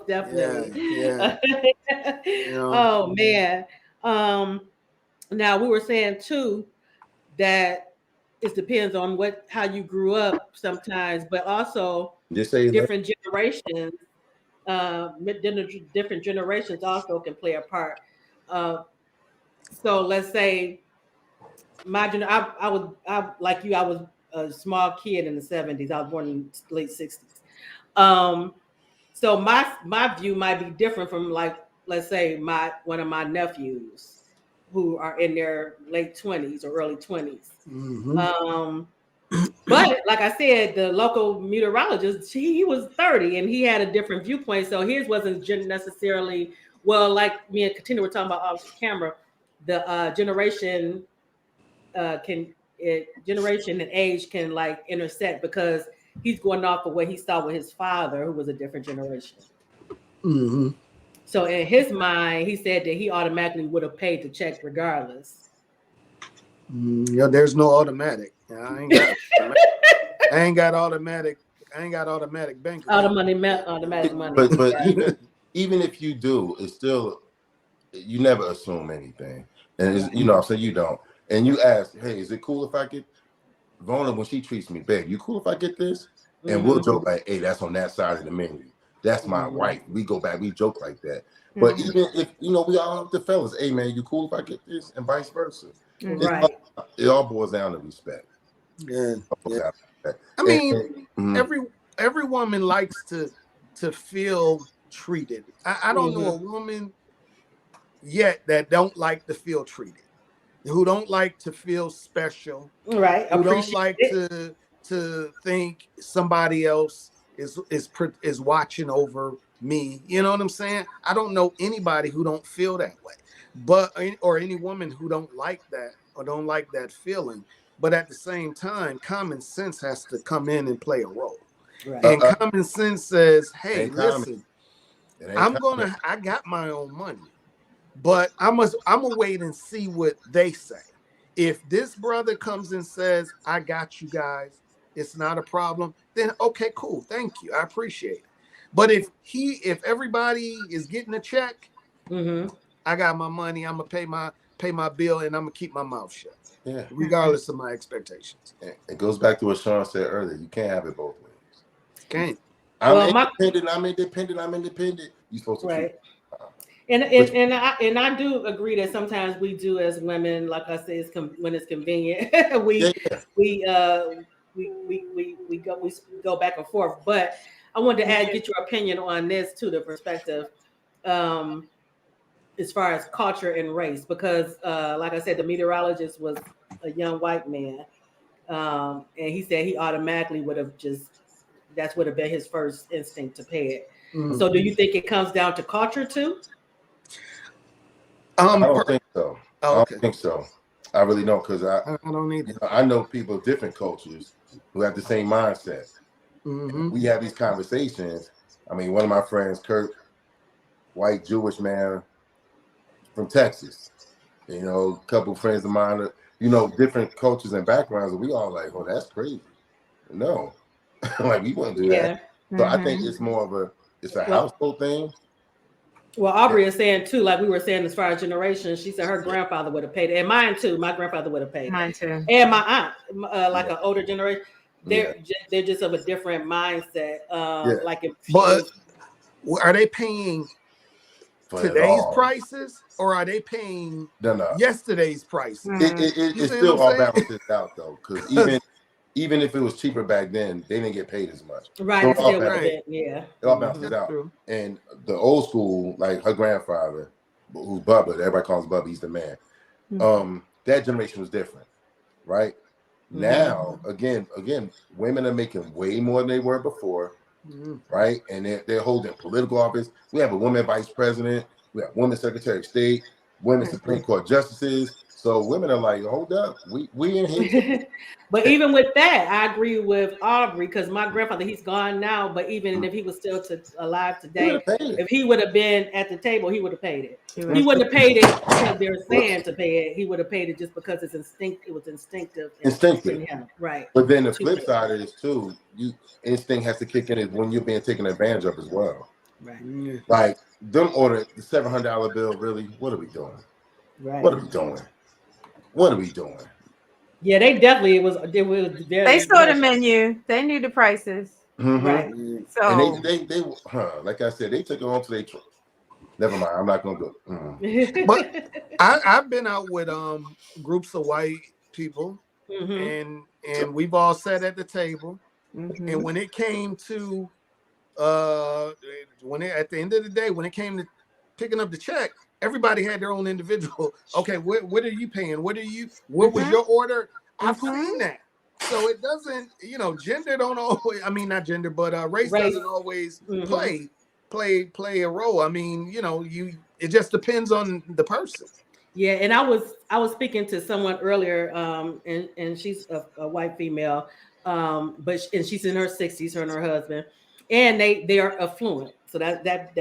definitely. Yeah. Oh man. Now we were saying too that it depends on how you grew up sometimes, but also different generations. Different generations also can play a part. So let's say I was like you. I was a small kid in the 70s. I was born in the late 60s. So my view might be different from, like, let's say one of my nephews who are in their late 20s or early 20s. Mm-hmm. But like I said, the local meteorologist, he was 30 and he had a different viewpoint. So his wasn't necessarily, well, like me and Catina were talking about off camera, the generation generation and age can like intersect, because he's going off of what he saw with his father, who was a different generation. Mm-hmm. So in his mind, he said that he automatically would have paid the check regardless. Yeah, there's no automatic. I ain't got automatic bank account. Automatic money. But even if you do, it's still, you never assume anything. And it's, so you don't. And you ask, hey, is it cool if I get Vona when she treats me, babe, you cool if I get this? And we'll joke like, hey, that's on that side of the menu. That's my wife. We go back, we joke like that. But even if, we all the fellas, hey man, you cool if I get this? And vice versa. Right. It all boils down to respect. Yeah. I mean, every woman likes to feel treated. I don't know a woman yet that don't like to feel treated, who don't like to feel special, right? Who don't like to think somebody else is watching over me. You know what I'm saying? I don't know anybody who don't feel that way, or any woman who don't like that or don't like that feeling. But at the same time, common sense has to come in and play a role. Right. And common sense says, hey, listen, I got my own money, but I'm gonna wait and see what they say. If this brother comes and says, I got you guys, it's not a problem, then okay, cool. Thank you. I appreciate it. But if everybody is getting a check, I got my money, I'm gonna pay my bill, and I'm gonna keep my mouth shut. Yeah. Regardless of my expectations. It goes back to what Shawn said earlier. You can't have it both ways. Can't. I'm independent. You're supposed to right. And I do agree that sometimes we do, as women, like I said, when it's convenient, we go back and forth. But I wanted to get your opinion on this too, the perspective, as far as culture and race, because like I said, the meteorologist was a young white man, and he said he automatically would have would have been his first instinct to pay it. So do you think it comes down to culture too? I don't think so. I don't think so. I really don't, because I don't need I know people of different cultures who have the same mindset. We have these conversations. I mean, one of my friends, Kurt, white Jewish man from Texas, a couple of friends of mine, different cultures and backgrounds, and we all like, oh, that's crazy. No, like we wouldn't do that. So I think it's more of a household thing. Well, Aubrey is saying too, like we were saying, as far as generations, she said her grandfather would have paid it, and mine too. My grandfather would have paid mine too, and my aunt, like an older generation. They're just of a different mindset. Like, but are they paying today's prices, or are they paying yesterday's prices? It still all balances out though, because even if it was cheaper back then, they didn't get paid as much. Right, So it's still a bit, yeah. It all balances out. True. And the old school, like her grandfather, who's Bubba, everybody calls him Bubba, he's the man. That generation was different, right? Now, again, women are making way more than they were before, right? And they're holding political office. We have a woman vice president, we have women secretary of state, women Supreme Court justices. So women are like, hold up, we in here. But even with that, I agree with Aubrey, because my grandfather, he's gone now, but even if he was still alive today, if he would have been at the table, he would have paid it. He wouldn't have paid it because they're saying to pay it. He would have paid it just because it was instinctive. Instinctive. Him. Right. But then the flip side is too, instinct has to kick in is when you're being taken advantage of as well. Right. Like them order the $700 bill, really, what are we doing? Right. What are we doing? What are we doing? Yeah, they definitely they saw the menu, they knew the prices. Right. So and they like I said, they took it on to their truck. Never mind, I'm not gonna go. But I've been out with groups of white people, and we've all sat at the table, and when it came to at the end of the day, when it came to picking up the check, everybody had their own individual. Okay, what are you paying? What was your order? I've seen that. So it doesn't, gender don't always, I mean, not gender, but race doesn't always play a role. I mean, it just depends on the person. Yeah, and I was speaking to someone earlier, and she's a white female, but she's in her 60s, her and her husband, and they are affluent. So that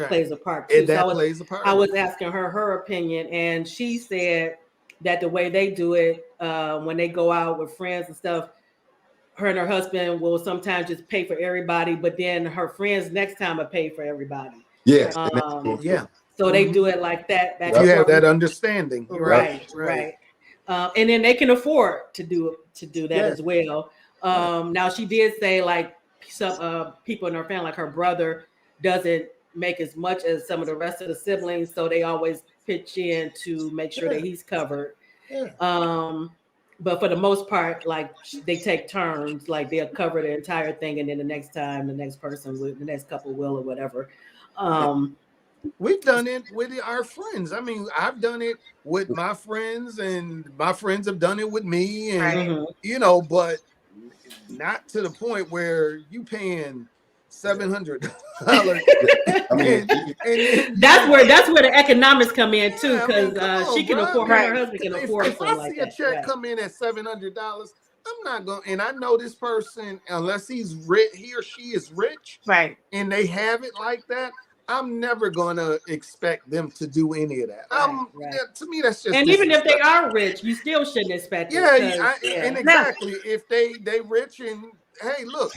plays a part too. Plays a part. I was asking her opinion, and she said that the way they do it, when they go out with friends and stuff, her and her husband will sometimes just pay for everybody, but then her friends next time will pay for everybody. Yeah. So they do it like that. You have that understanding, right. And then they can afford to do that as well. Now she did say like some people in her family, like her brother, doesn't make as much as some of the rest of the siblings, so they always pitch in to make sure that he's covered. But for the most part, like they take turns, like they'll cover the entire thing, and then the next time, the next couple will or whatever. We've done it with our friends. I mean, I've done it with my friends, and my friends have done it with me, and but not to the point where you paying $700. I mean, that's where the economics come in too, because she can afford, her husband can afford if something I like see that. A check come in at $700, I'm not going, and I know this person, unless he's rich, he or she is rich, right, and they have it like that, I'm never gonna expect them to do any of that. To me, that's just. And even if they are rich, you still shouldn't expect it. And exactly, if they rich, and hey, look,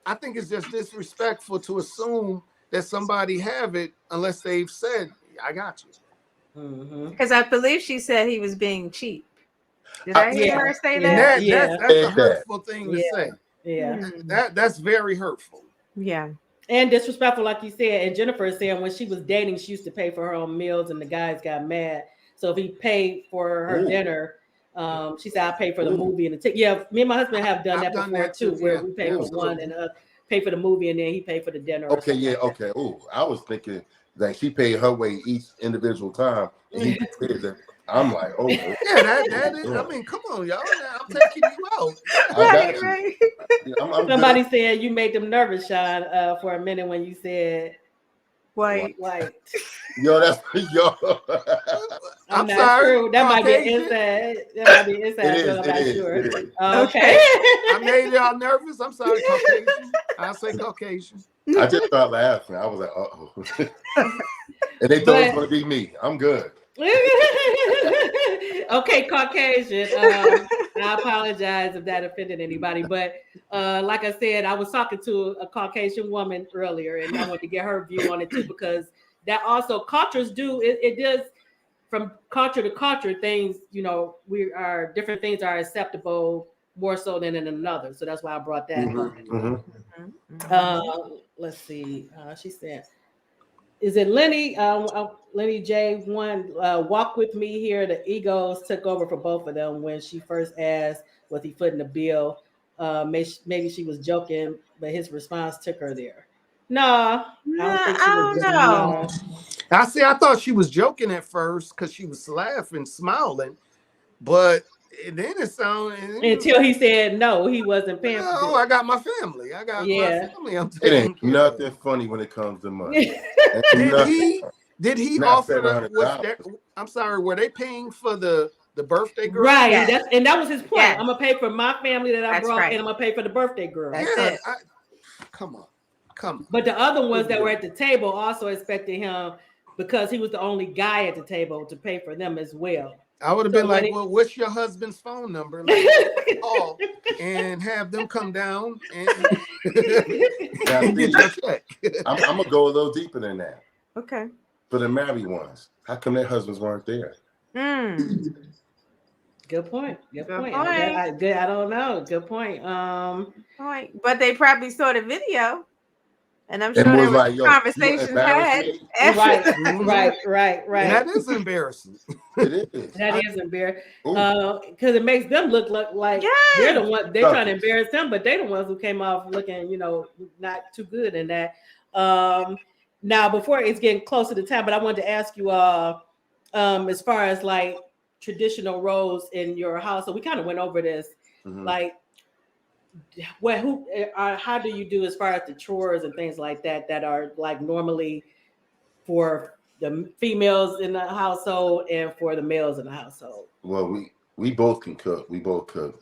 I think it's just disrespectful to assume that somebody have it unless they've said, "I got you." Because I believe she said he was being cheap. Did I hear her say that? That's a hurtful thing to say. Yeah, that's very hurtful. Yeah. And disrespectful, like you said. And Jennifer is saying when she was dating, she used to pay for her own meals, and the guys got mad. So if he paid for her dinner, she said, "I pay for the movie and the ticket." Yeah, me and my husband have done that before too, where we pay for one and pay for the movie, and then he paid for the dinner. Okay, okay. Oh, I was thinking that she paid her way each individual time. And he paid that. I'm like, oh, yeah, that is. I mean, come on, y'all. I'm taking you out. Right. I'm Somebody said you made them nervous, Shawn, for a minute when you said white. Yo, that's yo. I'm sorry. True. That might be inside. That might be inside. I'm not sure. Okay. I made y'all nervous. I'm sorry, Caucasian. I'll say Caucasian. I just started laughing. I was like, uh-oh. And they thought it was going to be me. I'm good. Okay, Caucasian. I apologize if that offended anybody, but like I said, I was talking to a Caucasian woman earlier, and I wanted to get her view on it too, because that also cultures do it does from culture to culture. Things, different things are acceptable more so than in another. So that's why I brought that up. Let's see. She said, is it Lenny? Lenny J1, walk with me here. The egos took over for both of them when she first asked, was he footing the bill? maybe she was joking, but his response took her there. No, I don't think she I was don't joking. know. I thought she was joking at first because she was laughing, smiling, but then it sounded Until he said no, he wasn't paying for no, it. I got my family. I got my Yeah. family. I'm It taking ain't care nothing of. funny when it comes to money. Ain't Did nothing. he? Did he Not offer? Was $700. that? I'm sorry. Were they paying for the birthday girl? Right. Yes. That was his point. Yes. I'm gonna pay for my family that I That's brought, right. and I'm gonna pay for the birthday girl. That's Yeah. it. Come on. Come on. But the other ones that were at the table also expected him, because he was the only guy at the table, to pay for them as well. I would have So been when like, he- well, what's your husband's phone number? Let me call and have them come down and Now, get see, your check. I'm gonna go a little deeper than that. Okay. For the married ones, how come their husbands weren't there? Good point. Good Good point. point. I don't know. Good point. Point. But they probably saw the video, and I'm And sure there was was like, yo, you conversations embarrass had. me? Right, Mhm. right. And that is embarrassing. It is. That is embarrassing. Ooh. Because it makes them look like Yes. they're the one they're trying to Suckers. embarrass them, but they're the ones who came off looking, not too good in that. Now before it's getting close to the time, but I wanted to ask you as far as like traditional roles in your house. So we kind of went over this. Mhm. Like how do you do as far as the chores and things like that are like normally for the females in the household and for the males in the household? Well, we both can cook. We both cook,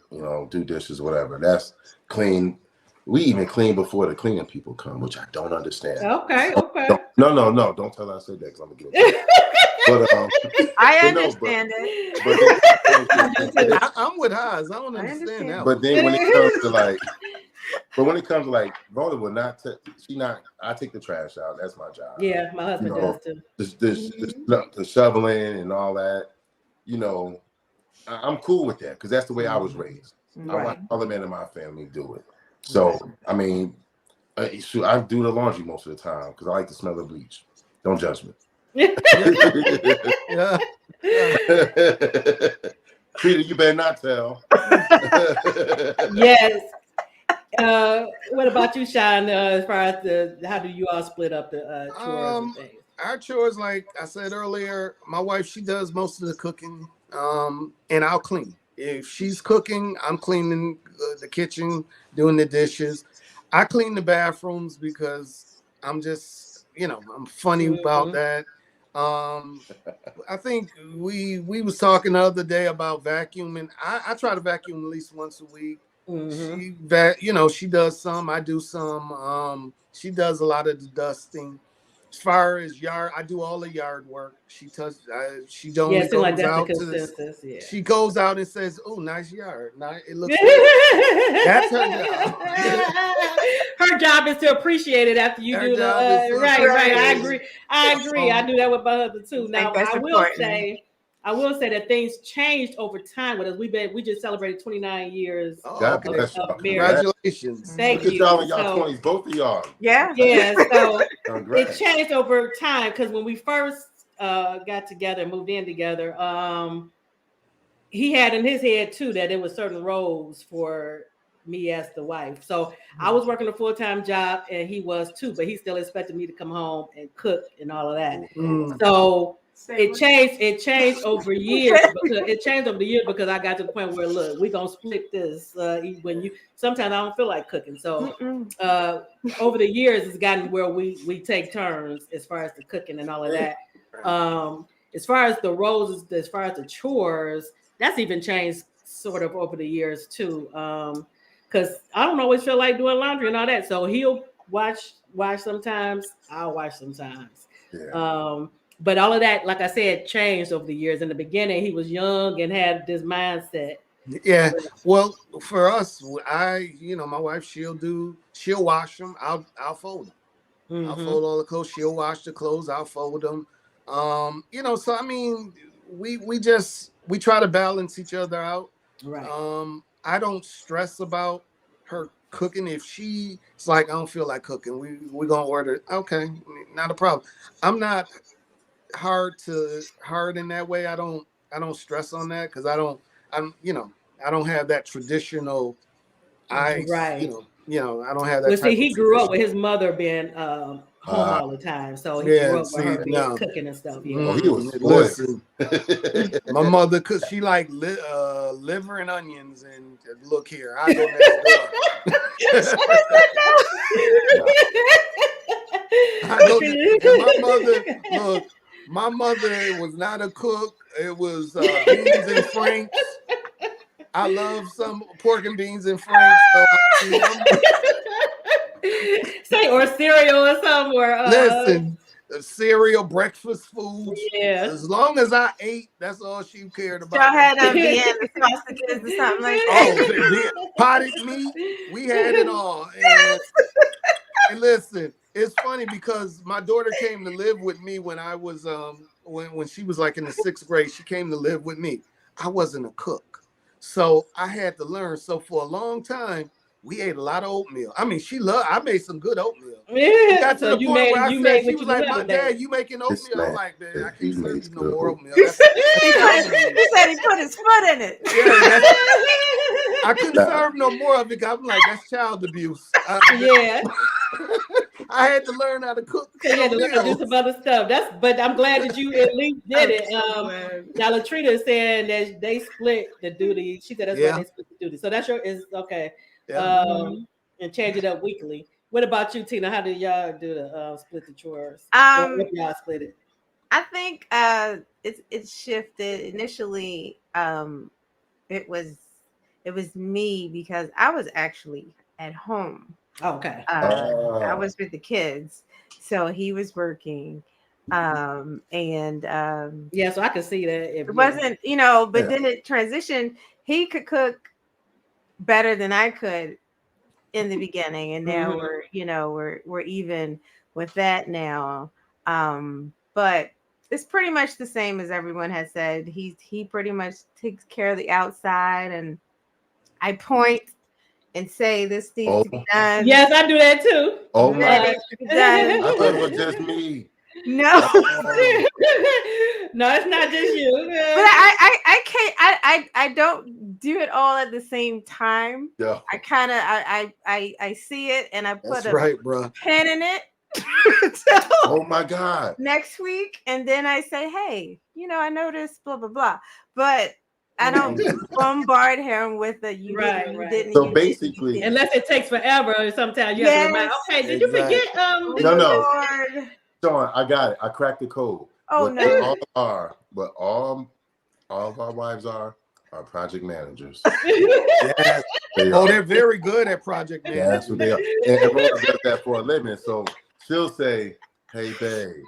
do dishes, whatever. That's clean. We even clean before the cleaning people come, which I don't understand. Okay. No. Don't tell her I said that because I'm gonna get it. But I but no, understand it. but I'm with Haas. I don't understand that. but then when it comes to like, Rhoda will not. I take the trash out. That's my job. Yeah, my husband does too. The shoveling and all that. I'm cool with that because that's the way I was raised. I watch all the men in my family do it. So I mean, I do the laundry most of the time because I like the smell of bleach. Don't judge me. Yeah. Peter, you better not tell. Yes. What about you, Shawn? As far as how do you all split up the chores and things? Our chores, like I said earlier, my wife, she does most of the cooking, and I'll clean. If she's cooking, I'm cleaning the kitchen, doing the dishes. I clean the bathrooms because I'm just, I'm funny about that. I think we was talking the other day about vacuuming. I try to vacuum at least once a week. She does some, I do some. She does a lot of the dusting. As far as yard, I do all the yard work. She don't Yeah, it seems like goes that's the out to consensus. Yeah. She goes out and says, "Oh, nice yard. Nice, it looks good." That's her job. Her job is to appreciate it after you do the right. I agree. I do that with my husband too. Now I will say that things changed over time with us. We just celebrated 29 years God bless you. Congratulations. Thank Look you. at y'all in y'all 20s, both of y'all. Yeah. So Congrats. it changed over time because when we first got together and moved in together, he had in his head too that there were certain roles for me as the wife. So I was working a full-time job and he was too, but he still expected me to come home and cook and all of that. So it changed over years because I got to the point where, look, we're gonna split this sometimes I don't feel like cooking. So over the years it's gotten where we take turns as far as the cooking and all of that. As far as the roles, as far as the chores, that's even changed sort of over the years too. Because I don't always feel like doing laundry and all that. So he'll wash sometimes, I'll wash sometimes. Yeah. But all of that, like I said, changed over the years. In the beginning, he was young and had this mindset. Yeah. Well, for us, my wife, she'll wash them. I'll fold them. I'll fold all the clothes. She'll wash the clothes. I'll fold them. So I mean, we try to balance each other out. Right. I don't stress about her cooking. If she's like, I don't feel like cooking, we're gonna order. Okay, not a problem. I'm not hard in that way. I don't stress on that because I don't have that traditional. I, Right. I don't have that. Well, see, type he of grew up tradition. with his mother being home all the time, so he Yeah, grew up with see, her being no. cooking and stuff. Yeah. Oh, he was spoiled. Listen, my mother, cause she like liver and onions, and look here, I go next door. I go, and my mother, look, my mother was not a cook. It was beans and franks. I love some pork and beans and franks. So Say or cereal or something. Or, listen, cereal, breakfast foods. Yeah. As long as I ate, that's all she cared about. Y'all had Vienna sausages or something like that. Oh, potted meat. We had it all. And listen, it's funny because my daughter came to live with me when I was when she was like in the 6th grade. She came to live with me. I wasn't a cook, so I had to learn. So for a long time, we ate a lot of oatmeal. I mean, I made some good ootmeal. Yeah. Got to So the you point made, where I you said, made she what was you like, wanted, Dad, you making This oatmeal? I'm man, like, man, I he can't serve makes you no good more oatmeal. oatmeal. He said he put his foot in it. Yeah, I couldn't serve no more of it because I'm like, that's child abuse. Yeah. I had to learn how to cook. So you had to learn to do some other stuff. But I'm glad that you at least did it. Now Latrina is saying that they split the duty. She said that's why they split the duty. So that's is okay. Yeah. And change it up weekly. What about you, Tina? How did y'all do the split the chores? Or if y'all split it? I think it's shifted. Initially, it was me because I was actually at home. Okay. I was with the kids, so he was working, and yeah, so I could see that it wasn't, but then it transitioned. He could cook better than I could in the beginning, and now we're even with that now. But it's pretty much the same as everyone has said. He pretty much takes care of the outside, and I point and say this needs to be done. Yes, I do that too. Oh my! I thought it was just me. No, no, it's not just you. But I can't. I don't do it all at the same time. Yeah. I kind of I see it and I put a pen in it. Oh my God! Next week, and then I say, hey, I noticed blah blah blah, but I don't bombard him with a you didn't. So basically, unless it takes forever, sometimes you have to remind. Okay, did you forget? No. Shawn, I got it. I cracked the code. Oh what no! All of our wives are project managers. Yes. They're very good at project management. That's what they are. And Rose does that for a living. So she'll say, "Hey, babe,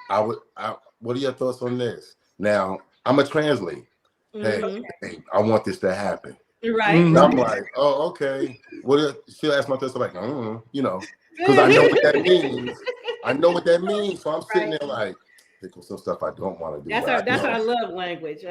what are your thoughts on this?" Now I'm a translate. Hey, I want this to happen. Right. And I'm like, oh, okay. She'll ask my thoughts. I'm like, because I know what that means. I know what that means. So I'm sitting there like, pick some stuff I don't want to do. That's our love language.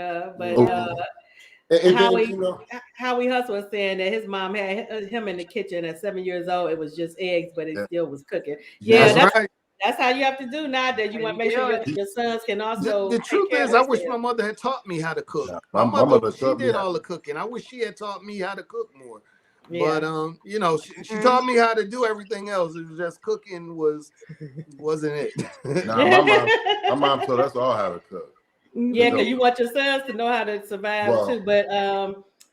Howie Hustle was saying that his mom had him in the kitchen at 7 years old. It was just eggs, but it still was cooking. Yeah, that's right. That's how you have to do now. That you want to make sure your sons can also. The truth is, I wish my mother had taught me how to cook. My mother she did all the cooking. I wish she had taught me how to cook more. Yeah. But she taught me how to do everything else. It was just cooking wasn't it. My mom taught us all how to cook. Yeah, because you want your sons to know how to survive too. But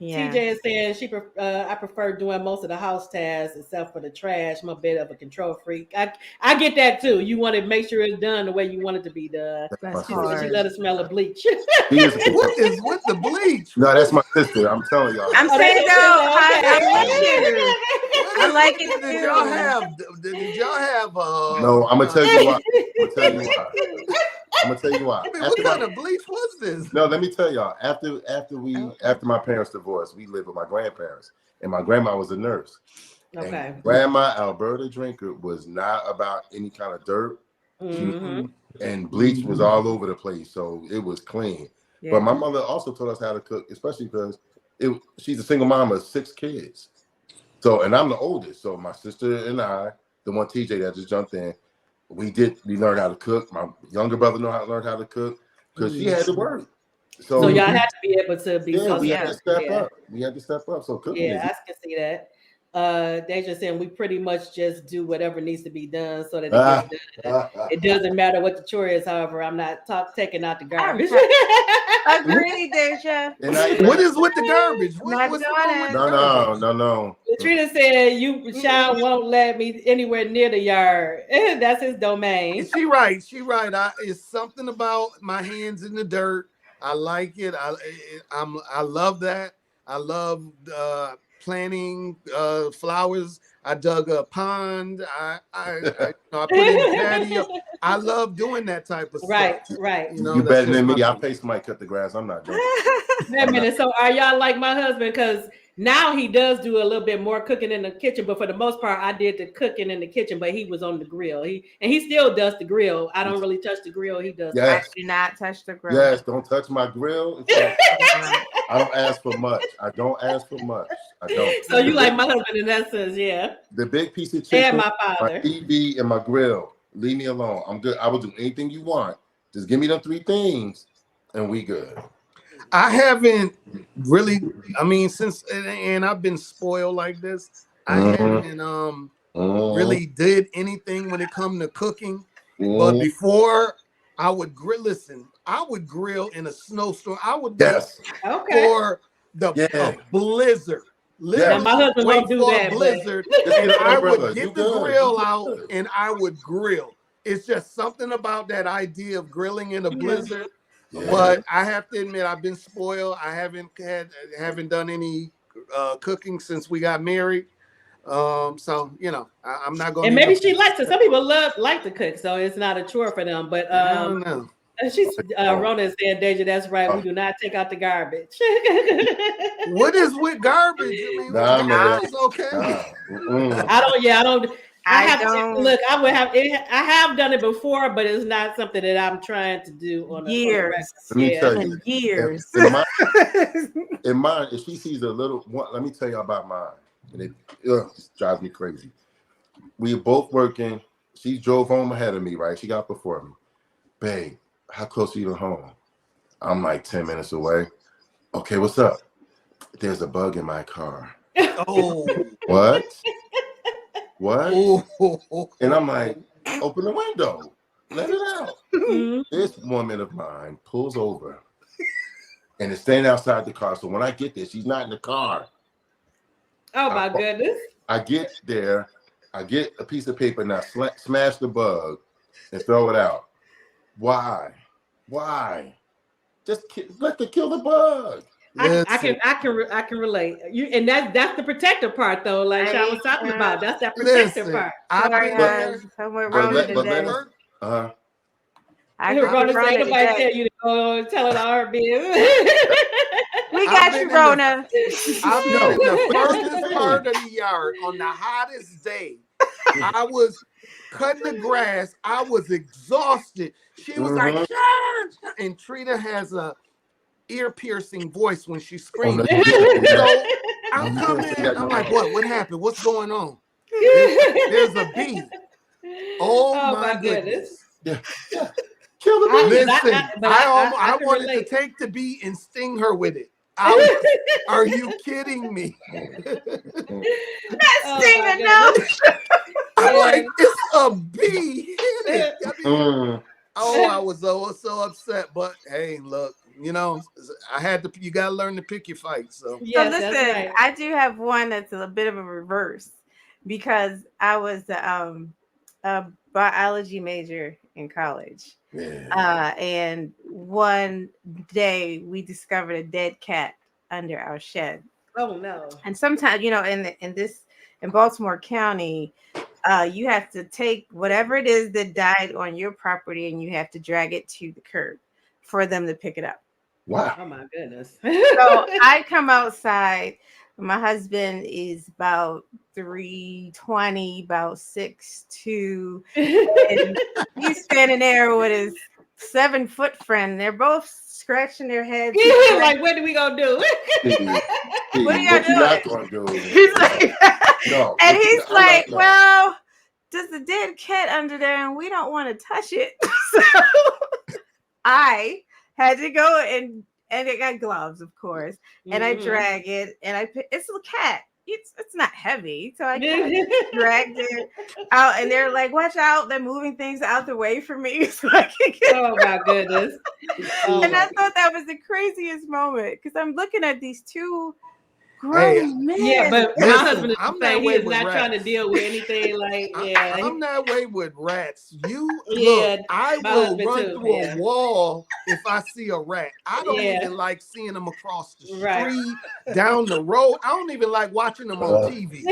TJ is saying I prefer doing most of the house tasks except for the trash. I'm a bit of a control freak. I get that too. You want to make sure it's done the way you want it to be done. She let us smell of bleach. What is with the bleach? No, that's my sister. I'm telling y'all. I'm saying though, I like it. Did y'all have? No, I'm gonna tell you why. I'm gonna tell you why. What kind of bleach was this? No, let me tell y'all. After my parents divorced, we lived with my grandparents, and my grandma was a nurse. Okay. And Grandma Alberta Drinkard was not about any kind of dirt, and bleach was all over the place, so it was clean. Yeah. But my mother also taught us how to cook, especially because she's a single mom of 6 kids. So, and I'm the oldest, so my sister and I, the one TJ that just jumped in, we learned how to cook. My younger brother learned how to cook because she had to work. So y'all had to be able to be. We had to step up. We had to step up. So cooking. Yeah, I can see that. Deja saying we pretty much just do whatever needs to be done so that it gets done. It doesn't matter what the chore is. However, I'm not taking out the garbage. Agree, Deja. What is with the garbage? Not What's doing wrong with it. the garbage? No. Latrina said Shawn won't let me anywhere near the yard. That's his domain. She right. It's something about my hands in the dirt. I like it. I love that. I love planting flowers. I dug a pond. I put in a patio. I love doing that type of stuff. Right. You know, you better than me. I pay somebody cut the grass. I'm not doing it. Wait a minute. So are y'all like my husband? Because now he does do a little bit more cooking in the kitchen, but for the most part, I did the cooking in the kitchen, but he was on the grill. He still does the grill. I don't really touch the grill. He does. I do not touch the grill. Yes, don't touch my grill. I don't ask for much. I don't. So you like my husband in that sense, yeah. The big piece of chicken, and my father, my TV, and my grill. Leave me alone. I'm good. I will do anything you want. Just give me them 3 things, and we good. I haven't really. I mean, and I've been spoiled like this. I haven't really did anything when it come to cooking. But before I would grill. Listen, I would grill in a snowstorm. I would for the blizzard. Literally, my husband won't do that. Blizzard, and I would get the grill out and I would grill. It's just something about that idea of grilling in a blizzard. But I have to admit, I've been spoiled. I haven't done any cooking since we got married. So you know, I'm not going. And maybe she likes it. Some people like to cook, so it's not a chore for them. But I don't know. She's Rona is saying, Deja, that's right. We do not take out the garbage. What is with garbage? I mean, garbage is okay. I don't. I have done it before, but it's not something that I'm trying to do on years. Let me tell you, years. In mine, if she sees a little one, let me tell you about mine, and it drives me crazy. We were both working. She drove home ahead of me, right? She got before me. Babe, how close are you to home? I'm like 10 minutes away. Okay, what's up? There's a bug in my car. Oh, what? And I'm like, open the window, let it out. This woman of mine pulls over and is standing outside the car. So when I get there, she's not in the car. Oh my goodness. I get there, I get a piece of paper and I smash the bug and throw it out. Why? Just let the kill the bug. I can relate. And that's the protective part though, like Shawn was talking about. That's that protective part. Somewhere wrong today. I was going to say nobody tell you to go tell it our business. We got you, Rona. I've been in the furthest part of the yard on the hottest day. I was cutting the grass. I was exhausted. She was like, Shawn! And Trina has a ear-piercing voice when she screams. So I'm coming in. I'm like, what happened? What's going on? There's a bee. Oh my goodness. Yeah. Kill the bee. Listen, I wanted to take the bee and sting her with it. Are you kidding me? Not stinging, no. I'm like, it's a bee. I was so upset. But hey, look, you know, you gotta learn to pick your fight. So yes, so listen, right. I do have one that's a bit of a reverse because I was a biology major in college. Yeah. And one day we discovered a dead cat under our shed. Oh no. And sometimes, you know, in Baltimore County, you have to take whatever it is that died on your property and you have to drag it to the curb for them to pick it up. Wow. Oh my goodness. So I come outside. My husband is about 320, about 6'2", and he's standing there with his 7-foot friend. They're both scratching their heads. Like, what are we gonna do? What are y'all doing? Not gonna do? He's like, no. And he's like, well, there's a dead cat under there, and we don't want to touch it. So I had to go and I got gloves, of course, and I drag it, and it's a cat. it's not heavy. So I kind of dragged it out, and they're like, watch out, they're moving things out the way for me. So I can get Oh my goodness. and I thought that was the craziest moment because I'm looking at these two Hey, grown men. Yeah, but my Listen, husband is I'm saying that he way is with not trying to rats. deal with anything like I'm that way with rats. You Yeah, look, I my will husband run too, through yeah. a wall if I see a rat. I don't Yeah. even like seeing them across the street, Right. down the road. I don't even like watching them on TV.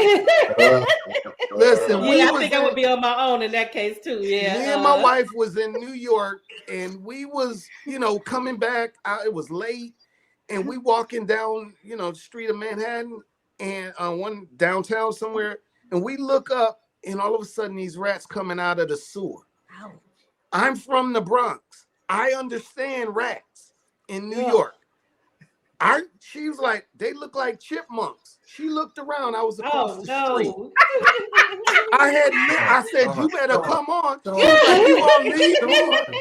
Listen, Yeah, I think I would be on my own in that case too. Yeah. Me and my wife was in New York, and we was, coming back. It was late, and we walking down, the street of Manhattan, and one downtown somewhere, and we look up, and all of a sudden these rats coming out of the sewer. Ouch. I'm from the Bronx. I understand rats in New York. She was like, they look like chipmunks. She looked around. I was across the street. I said, you better come on. She was like, you gonna leave me?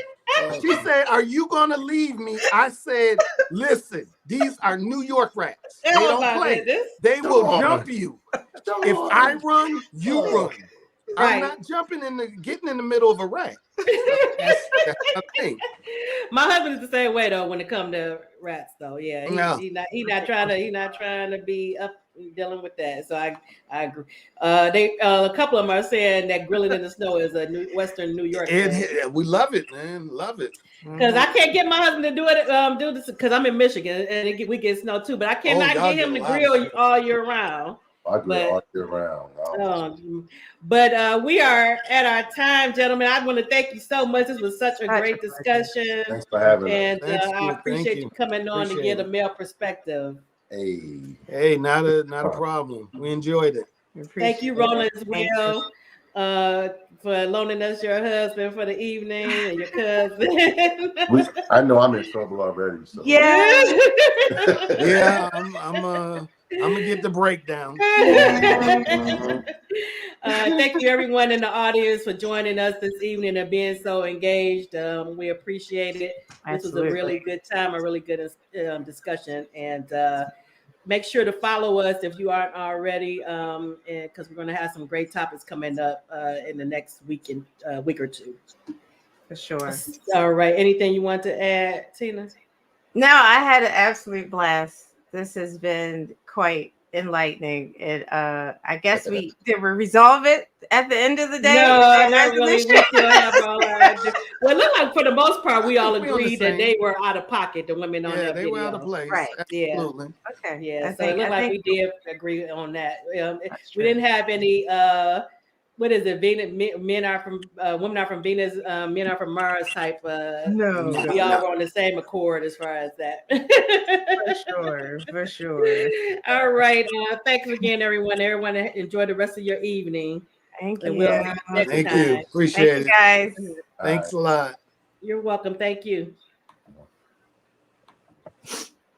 She said, are you gonna leave me? I said, listen, these are New York rats. They don't play. They will jump you. If I run, you run. I'm not getting in the middle of a rat. That's the thing. My husband is the same way though when it comes to rats though. Yeah, he's not trying to be up dealing with that. So I agree. A couple of them are saying that grilling in the snow is a Western New York thing. We love it, man. Love it. Because I can't get my husband to do this because I'm in Michigan and we get snow too. But I cannot get him to grill all year round. I grill all year round. But we are at our time, gentlemen. I want to thank you so much. This was such a great discussion. Thanks for having me. And I appreciate you coming on to get a male perspective. Hey, not a problem. We enjoyed it. Thank you, Roland, as well, for loaning us your husband for the evening and your cousin. I know I'm in trouble already. So. Yeah. Yeah, I'm gonna get the breakdown. Thank you, everyone in the audience, for joining us this evening and being so engaged. We appreciate it. This was a really good time, a really good discussion, and make sure to follow us if you aren't already, because we're going to have some great topics coming up in the next week or two. For sure. All right. Anything you want to add, Tina? No, I had an absolute blast. This has been quite enlightening. And I guess we resolve it at the end of the day. No, not really. We still have all our. Well, it looked like for the most part, we all agreed that they were out of pocket. The women on that they video. were out of place. Right. Absolutely. Yeah. Okay. Yeah. So it looked like we did agree on that. We didn't have any. What is it? Venus, men are from women are from Venus, men are from Mars type. No, we all were on the same accord as far as that. For sure. All right. Thanks again, everyone. Everyone, enjoy the rest of your evening. Thank you. Thank you. Appreciate it, guys. Thanks a lot. You're welcome. Thank you.